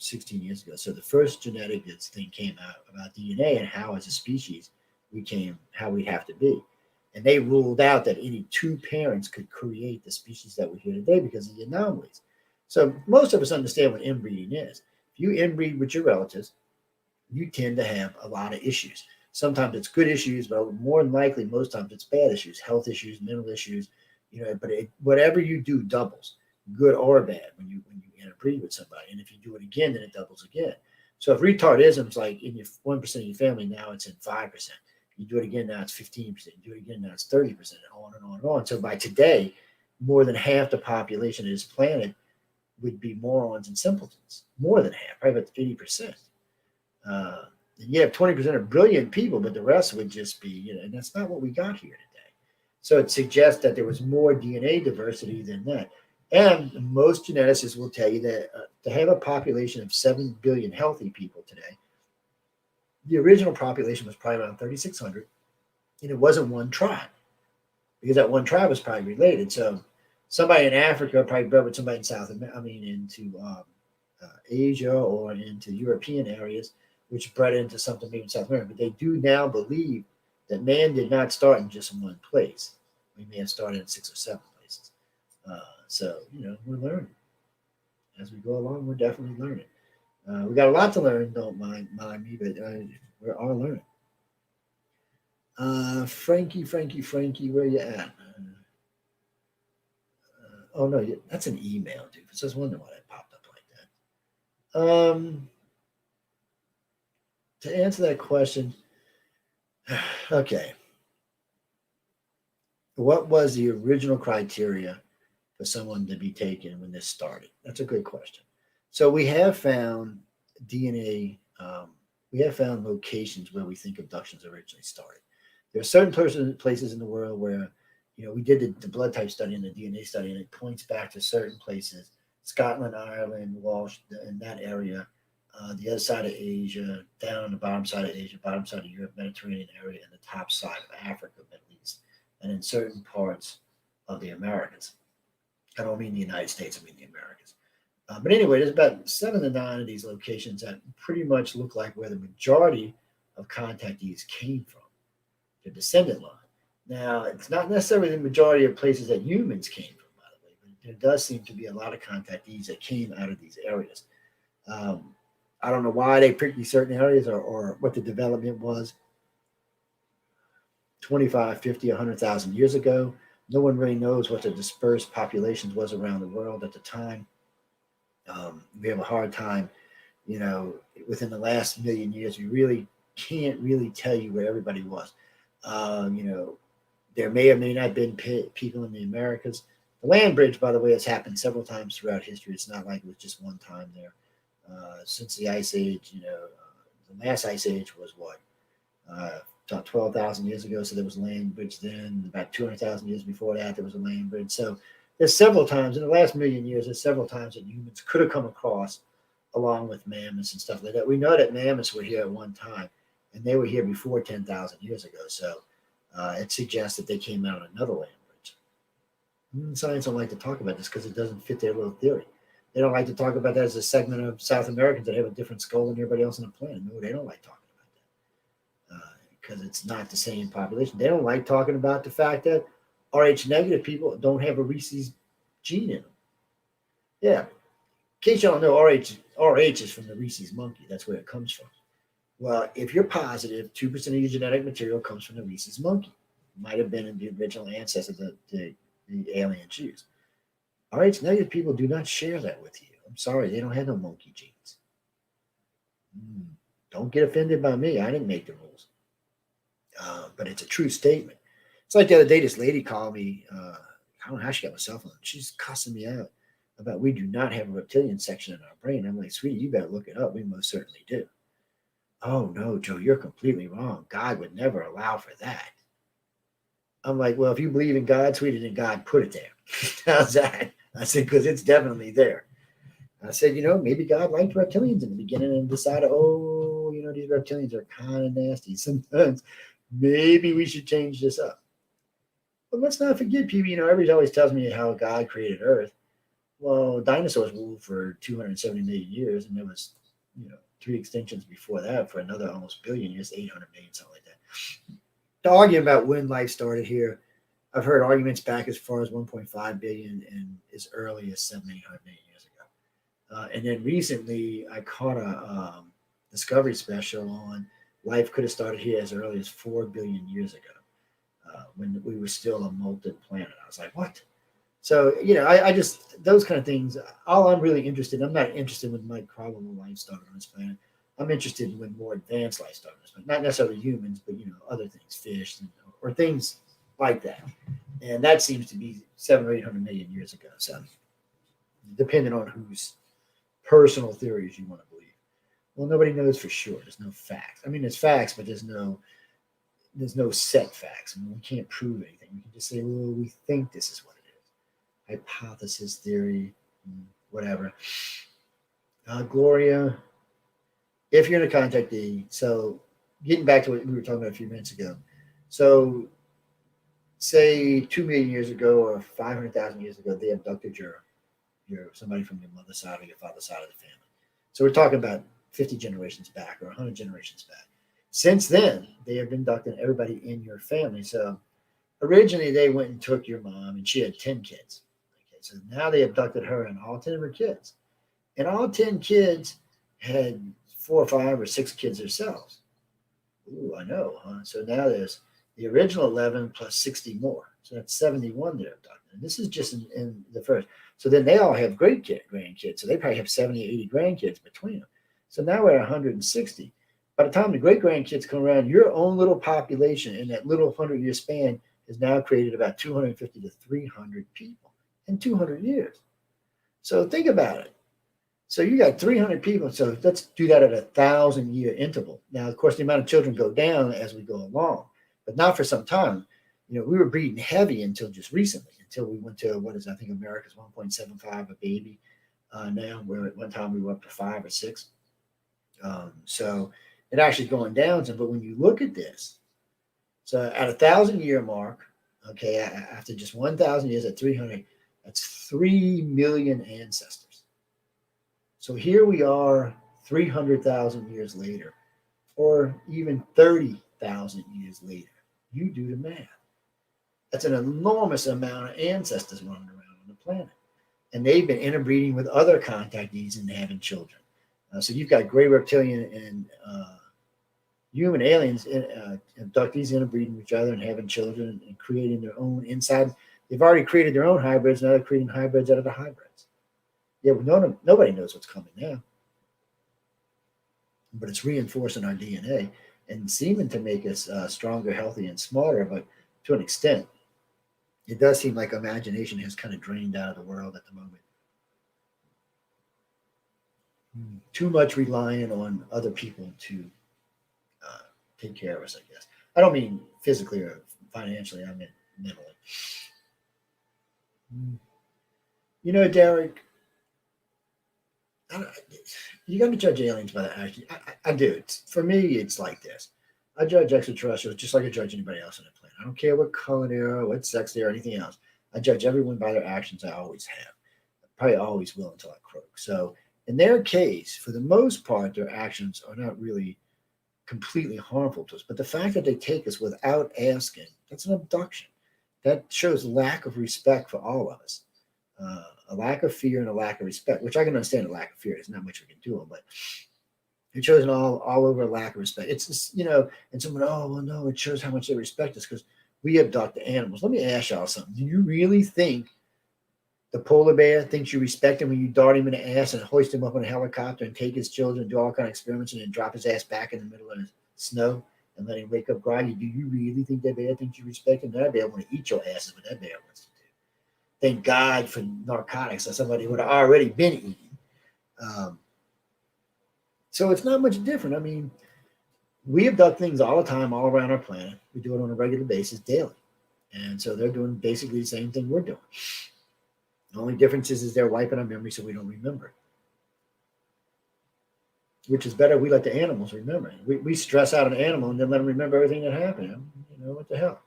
16 years ago. So the first genetic thing came out about DNA and how, as a species, we came, how we'd have to be. And they ruled out that any two parents could create the species that we're here today because of the anomalies. So most of us understand what inbreeding is. If you inbreed with your relatives, you tend to have a lot of issues. Sometimes it's good issues, but more than likely, most times it's bad issues, health issues, mental issues. But whatever you do doubles, good or bad, when you interbreed with somebody. And if you do it again, then it doubles again. So if retardism is like in your 1% of your family, now it's in 5%. You do it again, now it's 15%. You do it again, now it's 30%, and on and on and on. So by today, more than half the population of this planet would be morons and simpletons. More than half, probably about 80%. And you have 20% of brilliant people, but the rest would just be, and that's not what we got here today. So it suggests that there was more DNA diversity than that. And most geneticists will tell you that to have a population of 7 billion healthy people today, the original population was probably around 3,600, and it wasn't one tribe, because that one tribe was probably related. So somebody in Africa probably bred with somebody in into Asia or into European areas, which bred into something maybe in South America. But they do now believe that man did not start in just one place. We may have started in 6 or 7 places. So, we're learning. As we go along, we're definitely learning. We got a lot to learn, don't mind me, but we're all learning. Frankie, where you at? Oh, no, that's an email, dude. I was just wondering why that popped up like that. To answer that question, okay. What was the original criteria for someone to be taken when this started? That's a good question. So we have found DNA, we have found locations where we think abductions originally started. There are certain places in the world where, we did the blood type study and the DNA study, and it points back to certain places, Scotland, Ireland, Walsh, in that area, the other side of Asia, down on the bottom side of Asia, bottom side of Europe, Mediterranean area, and the top side of Africa, Middle East, and in certain parts of the Americas. I don't mean the United States, I mean the Americas. But anyway, there's about 7 to 9 of these locations that pretty much look like where the majority of contactees came from, the descendant line. Now, it's not necessarily the majority of places that humans came from, by the way, but there does seem to be a lot of contactees that came out of these areas. Um, I don't know why they picked these certain areas or what the development was 25, 50, 100,000 years ago. No one really knows what the dispersed populations was around the world at the time. We have a hard time, within the last million years, we really can't really tell you where everybody was. Um, you know, there may or may not have been people in the Americas. The land bridge, by the way, has happened several times throughout history. It's not like it was just one time there. Since the Ice Age, the last Ice Age was what? About 12,000 years ago. So there was a land bridge then. About 200,000 years before that, there was a land bridge. So there's several times in the last million years, there's several times that humans could have come across along with mammoths and stuff like that. We know that mammoths were here at one time, and they were here before 10,000 years ago. So it suggests that they came out on another land bridge. Science don't like to talk about this because it doesn't fit their little theory. They don't like to talk about that as a segment of South Americans that have a different skull than everybody else on the planet. No, they don't like talking about that because it's not the same population. They don't like talking about the fact that Rh negative people don't have a Rhesus gene in them. Yeah, in case you don't know, Rh is from the Rhesus monkey. That's where it comes from. Well, if you're positive, 2% of your genetic material comes from the Rhesus monkey. Might have been in the original ancestor that the aliens used. Rh negative people do not share that with you. I'm sorry, they don't have no monkey genes. Don't get offended by me. I didn't make the rules. But it's a true statement. It's like the other day, this lady called me. I don't know how she got my cell phone. She's cussing me out about we do not have a reptilian section in our brain. I'm like, sweetie, you better look it up. We most certainly do. Oh, no, Joe, you're completely wrong. God would never allow for that. I'm like, well, if you believe in God, sweetie, then God put it there. How's that? I said, because it's definitely there. I said, maybe God liked reptilians in the beginning and decided, these reptilians are kind of nasty. Sometimes maybe we should change this up. But let's not forget, people, everybody always tells me how God created Earth. Well, dinosaurs ruled for 270 million years, and there was, 3 extinctions before that for another almost billion years, 800 million, something like that. The argument about when life started here, I've heard arguments back as far as 1.5 billion and as early as 700-800 million years ago. And then recently, I caught a Discovery special on life could have started here as early as 4 billion years ago, when we were still a molten planet. I was like, what? So, I just, those kind of things, all I'm really interested in, I'm not interested when microbial life started on this planet. I'm interested in when more advanced life started on this planet. Not necessarily humans, but, other things, fish, or things like that. And that seems to be 700 or 800 million years ago. So, depending on whose personal theories you want to believe. Well, nobody knows for sure. There's no facts. I mean, there's facts, but there's no set facts. I mean, we can't prove anything. We can just say, well, we think this is what it is. Hypothesis, theory, whatever. Gloria, if you're in a contactee, so getting back to what we were talking about a few minutes ago. So say 2 million years ago or 500,000 years ago, they abducted your somebody from your mother's side or your father's side of the family. So we're talking about 50 generations back or 100 generations back. Since then, they have been abducting everybody in your family. So originally, they went and took your mom, and she had 10 kids. Okay, so now they abducted her and all 10 of her kids. And all 10 kids had 4 or 5 or 6 kids themselves. Ooh, I know, huh? So now there's the original 11 plus 60 more. So that's 71 they're abducted. And this is just in the first. So then they all have grandkids. So they probably have 70, 80 grandkids between them. So now we're at 160. By the time the great grandkids come around, your own little population in that little 100-year span has now created about 250 to 300 people in 200 years. So think about it. So you got 300 people. So let's do that at a 1,000-year interval. Now, of course, the amount of children go down as we go along, but not for some time. We were breeding heavy until just recently, until we went to what is, I think, America's 1.75 a baby. now, where at one time we were up to 5 or 6. So it actually going down. So, but when you look at this, so at 1,000 year mark, okay, after just 1,000 years at 300, that's 3 million ancestors. So here we are 300,000 years later, or even 30,000 years later. You do the math. That's an enormous amount of ancestors running around on the planet. And they've been interbreeding with other contactees and having children. So you've got gray reptilian and human aliens, abductees interbreeding with each other and having children and creating their own inside. They've already created their own hybrids. Now they're creating hybrids out of the hybrids. Yeah, nobody knows what's coming now. But it's reinforcing our DNA and seeming to make us stronger, healthy, and smarter. But to an extent, it does seem like imagination has kind of drained out of the world at the moment. Too much relying on other people to take care of us, I guess. I don't mean physically or financially, I mean mentally. You know, Derek, you got to judge aliens by the action. I do. For me, it's like this. I judge extraterrestrials just like I judge anybody else on the planet. I don't care what color they are, what sex they are, or anything else. I judge everyone by their actions. I always have. Probably always will until I croak. So in their case, for the most part, their actions are not really completely harmful to us. But the fact that they take us without asking, that's an abduction. That shows lack of respect for all of us. A lack of fear and a lack of respect, which I can understand a lack of fear. There's not much we can do, but it shows an all over lack of respect. It's just, and someone, oh, well, no, it shows how much they respect us because we abduct the animals. Let me ask y'all something. Do you really think the polar bear thinks you respect him when you dart him in the ass and hoist him up on a helicopter and take his children and do all kind of experiments and then drop his ass back in the middle of the snow and let him wake up groggy? Do you really think that bear thinks you respect him? That bear want to eat your asses, what that bear wants to do. Thank God for narcotics or somebody would have already been eaten. So it's not much different. I mean, we abduct things all the time, all around our planet. We do it on a regular basis daily. And so they're doing basically the same thing we're doing. The only difference is they're wiping our memory so we don't remember. Which is better. We let the animals remember. We stress out an animal and then let them remember everything that happened. What the hell?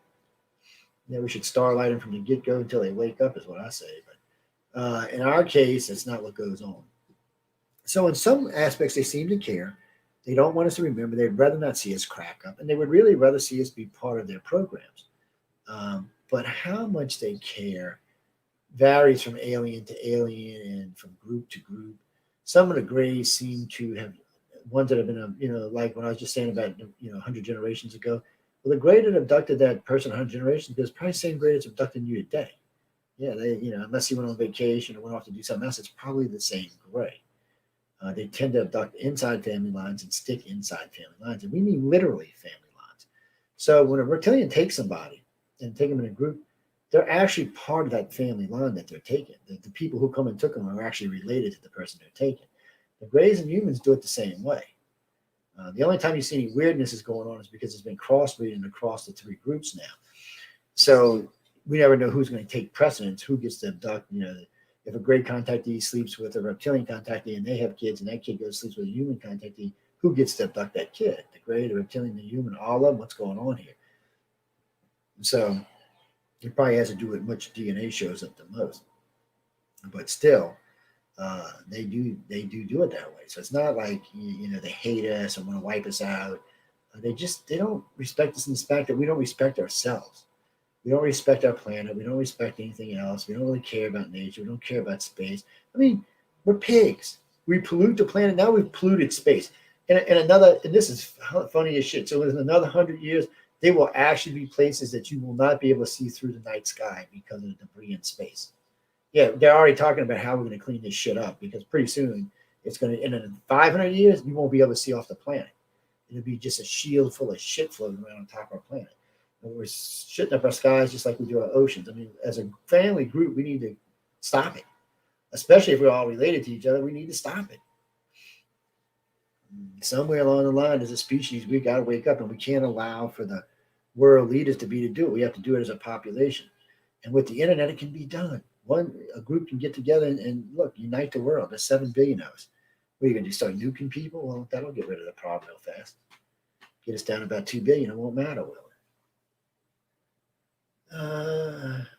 Yeah, we should starlight them from the get-go until they wake up is what I say. But in our case, it's not what goes on. So in some aspects, they seem to care. They don't want us to remember. They'd rather not see us crack up. And they would really rather see us be part of their programs. But how much they care varies from alien to alien and from group to group. Some of the grays seem to have ones that have been, like when I was just saying about, 100 generations ago. Well, the gray that abducted that person 100 generations ago is probably the same gray that's abducting you today. Yeah, they, unless he went on vacation or went off to do something else, it's probably the same gray. They tend to abduct inside family lines and stick inside family lines. And we mean literally family lines. So when a reptilian takes somebody and take them in a group, they're actually part of that family line that they're taking. The people who come and took them are actually related to the person they're taking. The grays and humans do it the same way. The only time you see any weirdness is going on is because it's been crossbreeding across the 3 groups now. So we never know who's going to take precedence, who gets to abduct. If a gray contactee sleeps with a reptilian contactee and they have kids and that kid goes sleeps with a human contactee, who gets to abduct that kid? The gray, the reptilian, the human, all of them? What's going on here? So it probably has to do with which DNA shows up the most. But still, they do it that way. So it's not like they hate us or want to wipe us out. They don't respect us in the fact that we don't respect ourselves. We don't respect our planet. We don't respect anything else. We don't really care about nature. We don't care about space. I mean, we're pigs. We pollute the planet. Now we've polluted space. And this is funny as shit. So in another 100 years, there will actually be places that you will not be able to see through the night sky because of the debris in space. Yeah, they're already talking about how we're going to clean this shit up because pretty soon it's going to, in 500 years, you won't be able to see off the planet. It'll be just a shield full of shit floating around on top of our planet. And we're shitting up our skies just like we do our oceans. I mean, as a family group, we need to stop it. Especially if we're all related to each other, we need to stop it. Somewhere along the line, as a species, we got to wake up, and we can't allow for the world leaders to do it. We have to do it as a population. And with the internet, it can be done. a group can get together and look, unite the world. There's 7 billion of us. What are you gonna do? Start nuking people? Well, that'll get rid of the problem real fast. Get us down to about 2 billion. It won't matter, will it?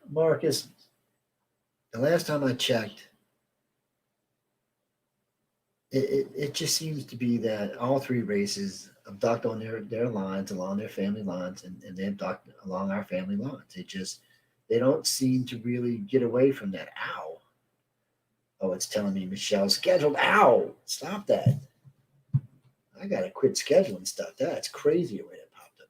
Marcus, the last time I checked, it just seems to be that all three races abduct on their lines, along their family lines, and they abduct along our family lines. They don't seem to really get away from that. Ow. Oh, it's telling me Michelle's scheduled. Ow! Stop that. I gotta quit scheduling stuff. That's crazy the way that popped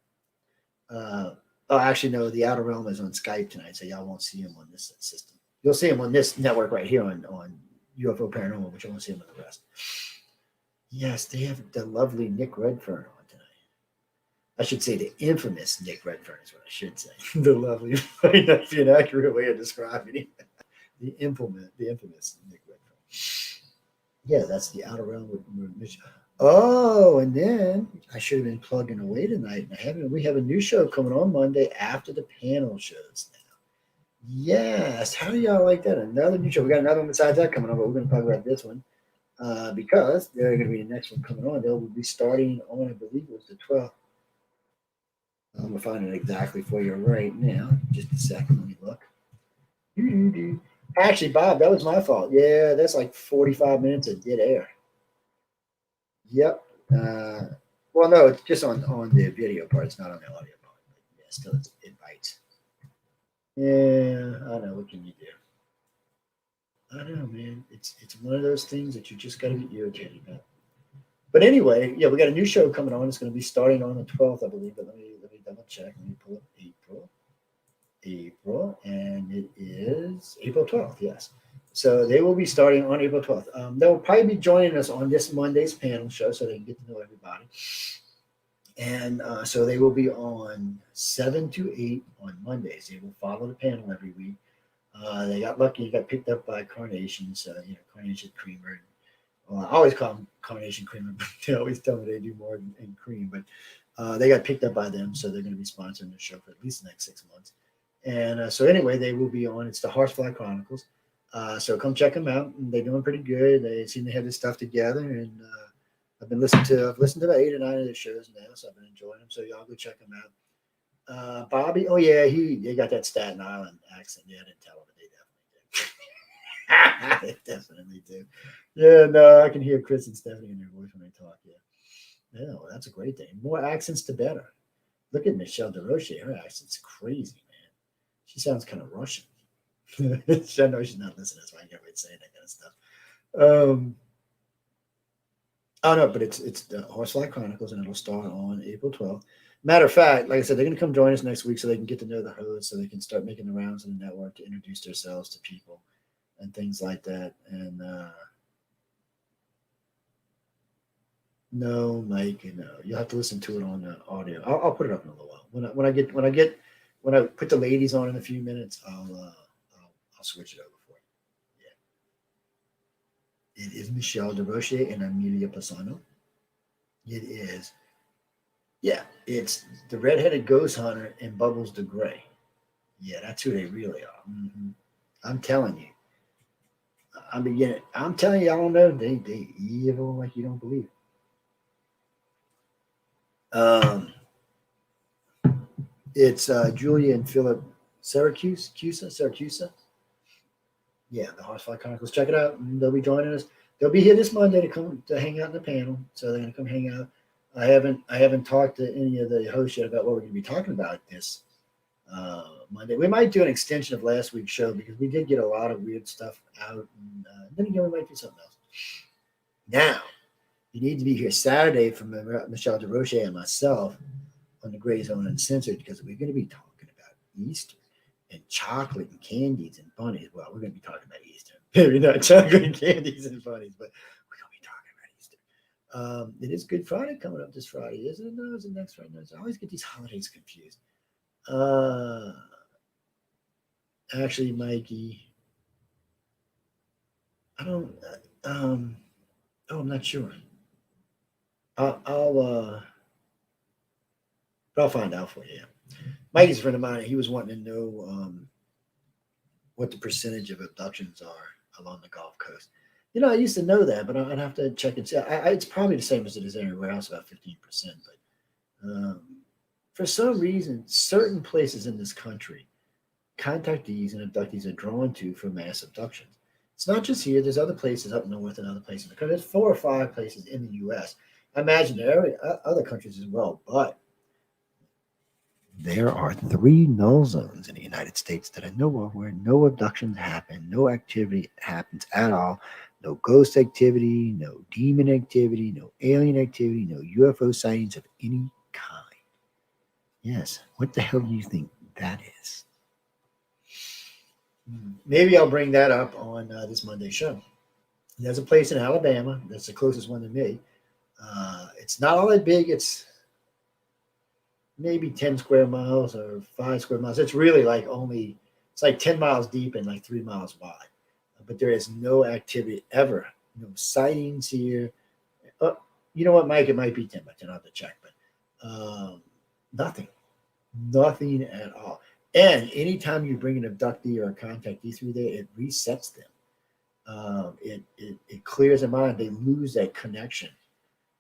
up. Oh, actually, no. The Outer Realm is on Skype tonight, so y'all won't see him on this system. You'll see him on this network right here on UFO Paranormal, but you won't see him on the rest. Yes, they have the lovely Nick Redfern on tonight. I should say the infamous Nick Redfern is what I should say. The lovely might not be an accurate way of describing him. The infamous Nick Redfern. Yeah, that's the Outer Realm with Michelle. Oh, and then I should have been plugging away tonight, and I haven't. We have a new show coming on Monday after the panel shows now. Yes, how do y'all like that? Another new show. We got another one besides that coming on, but we're going to talk about this one because they're going to be the next one coming on. They'll be starting on, I believe it was the 12th. I'm going to find it exactly for you right now. Just a second. Let me look. Actually, Bob, that was my fault. Yeah, that's like 45 minutes of dead air. Yep. Well, no, it's just on the video part. It's not on the audio part. But yeah, still, it bites. Yeah, I know. What can you do? I know, man. It's one of those things that you just got to get irritated about. But anyway, yeah, we got a new show coming on. It's going to be starting on the 12th, I believe. But let me double check. Let me pull up April, and it is April 12th. Yes. So they will be starting on April 12th. They'll probably be joining us on this Monday's panel show, so they can get to know everybody. And so they will be on 7 to 8 on Mondays. They will follow the panel every week. They got lucky, got picked up by Carnations, Carnation Creamer. Well, I always call them Carnation Creamer, but they always tell me they do more in cream. But they got picked up by them, so they're going to be sponsoring the show for at least the next 6 months. And so anyway, they will be on. It's the Horsefly Chronicles. So come check them out. They're doing pretty good. They seem to have this stuff together, and I've listened to about 8 or 9 of their shows now, so I've been enjoying them. So y'all go check them out. Bobby, oh yeah, they got that Staten Island accent. Yeah, I didn't tell him, but they definitely do. Yeah, no, I can hear Chris and Stephanie in their voice when they talk. Yeah, well, that's a great thing. More accents, the better. Look at Michelle DeRoche. Her accent's crazy, man. She sounds kind of Russian. I know she's not listening, so I can't wait to say that kind of stuff. Oh no, but it's the Horsefly Chronicles, and it'll start on April 12th. Matter of fact, like I said, they're going to come join us next week so they can get to know the host, so they can start making the rounds in the network to introduce themselves to people and things like that. And no, Mike, no, you'll have to listen to it on the audio. I'll put it up in a little while. When I put the ladies on in a few minutes, I'll switch it over for you. Yeah. It is Michelle DeRoche and Amelia Pisano. It is. Yeah, it's the redheaded ghost hunter and Bubbles the Gray. Yeah, that's who they really are. Mm-hmm. I'm telling you. I'm telling you, I don't know. They evil like you don't believe. It's Julia and Philip Syracuse. Yeah, the Horsefly Chronicles. Check it out. They'll be joining us. They'll be here this Monday to come to hang out in the panel. So they're going to come hang out. I haven't talked to any of the hosts yet about what we're going to be talking about this Monday. We might do an extension of last week's show because we did get a lot of weird stuff out. And then again, we might do something else. Now, you need to be here Saturday for Michelle DeRoche and myself on the Gray Zone Uncensored because we're going to be talking about Easter and chocolate and candies and bunnies. Well, we're going to be talking about Easter. Maybe not chocolate and candies and bunnies, but we're going to be talking about Easter. It is Good Friday coming up this Friday, isn't it? No, is it next Friday? No, I always get these holidays confused. Actually, Mikey, I don't. I'm not sure. I'll find out for you. Mikey's a friend of mine. He was wanting to know what the percentage of abductions are along the Gulf Coast. You know, I used to know that, but I'd have to check and see. It's probably the same as it is everywhere else, about 15%. But for some reason, certain places in this country, contactees and abductees are drawn to for mass abductions. It's not just here. There's other places up north and other places in the country. There's 4 or 5 places in the U.S. I imagine there are other countries as well, but there are 3 null zones in the United States that I know of where no abductions happen, no activity happens at all, no ghost activity, no demon activity, no alien activity, no UFO sightings of any kind. Yes, what the hell do you think that is? Maybe I'll bring that up on this Monday show. There's a place in Alabama that's the closest one to me. It's not all that big. It's maybe 10 square miles or 5 square miles. It's really like it's like 10 miles deep and like 3 miles wide. But there is no activity ever, no sightings here. You know what, Mike? It might be 10 by 10. I'll have to check, but nothing, nothing at all. And anytime you bring an abductee or a contactee through there, it resets them. It clears their mind. They lose that connection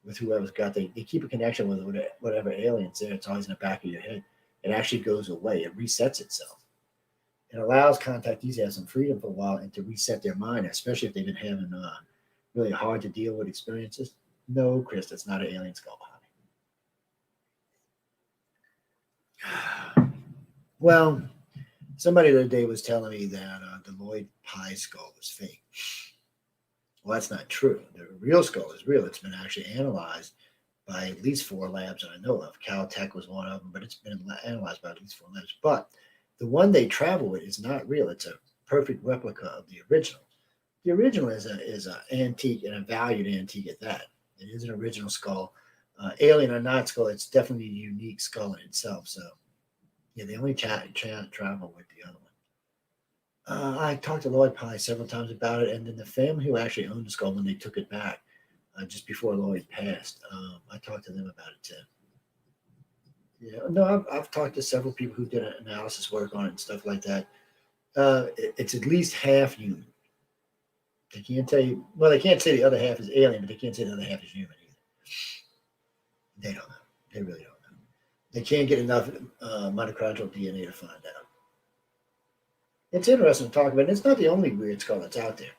with whoever's got. They keep a connection with whatever alien's there. It's always in the back of your head. It actually goes away. It resets itself. It allows contactees to have some freedom for a while and to reset their mind, especially if they've been having really hard to deal with experiences. No, Chris, that's not an alien skull, honey. Well, somebody the other day was telling me that the Lloyd Pye skull was fake. Well, that's not true. The real skull is real. It's been actually analyzed by at least 4 labs that I know of. Caltech was one of them, but it's been analyzed by at least 4 labs. But the one they travel with is not real. It's a perfect replica of the original. The original is an antique and a valued antique at that. It is an original skull. Alien or not skull, it's definitely a unique skull in itself. So, yeah, they only travel with the other one. I talked to Lloyd Pye several times about it, and then the family who actually owned the skull when they took it back just before Lloyd passed, I talked to them about it too. Yeah, no, I've talked to several people who did analysis work on it and stuff like that. It's at least half human. They can't tell you. Well, they can't say the other half is alien, but they can't say the other half is human either. They don't know. They really don't know. They can't get enough mitochondrial DNA to find out. It's interesting to talk about. And it's not the only weird skull that's out there.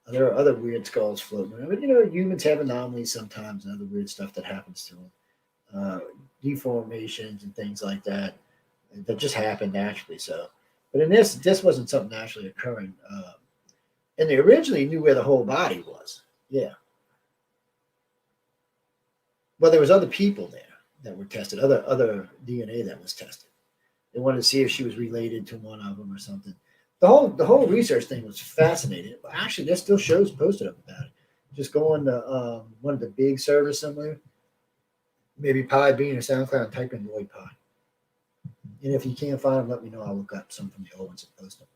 There are other weird skulls floating around. But, humans have anomalies sometimes and other weird stuff that happens to them. Deformations and things like that just happen naturally. So, but in this wasn't something naturally occurring. And they originally knew where the whole body was. Yeah. Well, there was other people there that were tested, other DNA that was tested. They wanted to see if she was related to one of them or something. The whole research thing was fascinating. Actually, there's still shows posted up about it. Just go on to one of the big servers somewhere, maybe Pi Bean or SoundCloud, and type in Lloyd Pye. And if you can't find them, let me know. I'll look up some from the old ones and post them.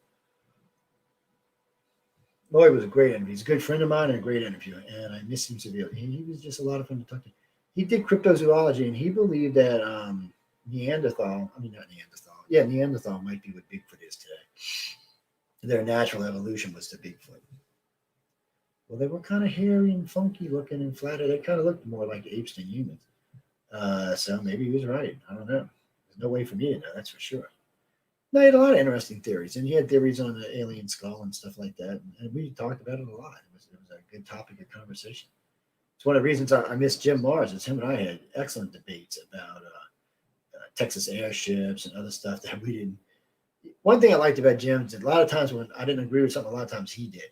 Lloyd was a great interview. He's a good friend of mine and a great interviewer, and I miss him severely. He was just a lot of fun to talk to. He did cryptozoology, and he believed that Neanderthal might be what Bigfoot is today. Their natural evolution was to Bigfoot. Well, they were kind of hairy and funky looking and flatter. They kind of looked more like apes than humans. So maybe he was right. I don't know. There's no way for me to know, that's for sure. No, he had a lot of interesting theories, and he had theories on the alien skull and stuff like that. And we talked about it a lot. It was a good topic of conversation. It's one of the reasons I miss Jim Mars. Is him and I had excellent debates about Texas airships and other stuff that we didn't. One thing I liked about Jim is a lot of times when I didn't agree with something, a lot of times he did.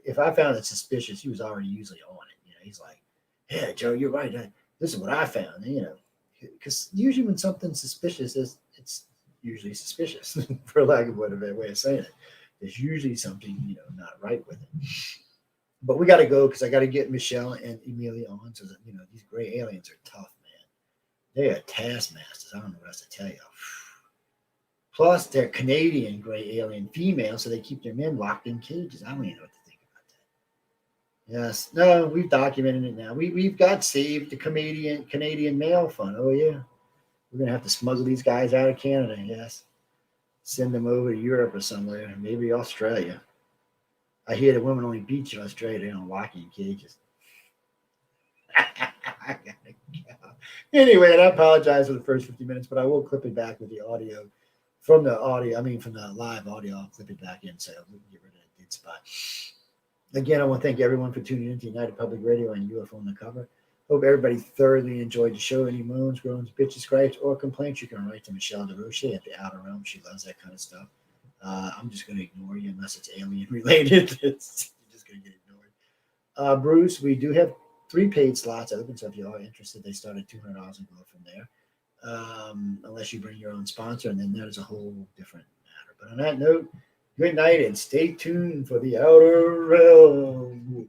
If I found it suspicious, he was already usually on it. He's like, "Yeah, Joe, you're right. This is what I found." Because usually when something's suspicious, it's usually suspicious, for lack of a better way of saying it. There's usually something not right with it. But we got to go because I got to get Michelle and Emilia on. So that these gray aliens are tough, man. They are taskmasters. I don't know what else to tell you. Plus, they're Canadian gray alien females, so they keep their men locked in cages. I don't even know what to think about that. Yes, no, we've documented it now. We've got saved the Canadian male fund. Oh yeah, we're gonna have to smuggle these guys out of Canada. Yes, Send them over to Europe or somewhere, maybe Australia. I hear the women only beach in Australia. They don't lock you in cages. I gotta go. Anyway, and I apologize for the first 50 minutes, but I will clip it back with the audio from the audio. I mean, from the live audio, I'll clip it back in so we can get rid of that dead spot. Again, I want to thank everyone for tuning in to United Public Radio and UFO Undercover. Hope everybody thoroughly enjoyed the show. Any moans, groans, bitches, gripes, or complaints, you can write to Michelle DeRoche at the Outer Realm. She loves that kind of stuff. I'm just going to ignore you unless it's alien related. You're just going to get ignored. Bruce, we do have 3 paid slots open, so if you are interested, they start at $200 and go from there. Unless you bring your own sponsor, and then that is a whole different matter. But on that note, good night and stay tuned for the Outer Realm.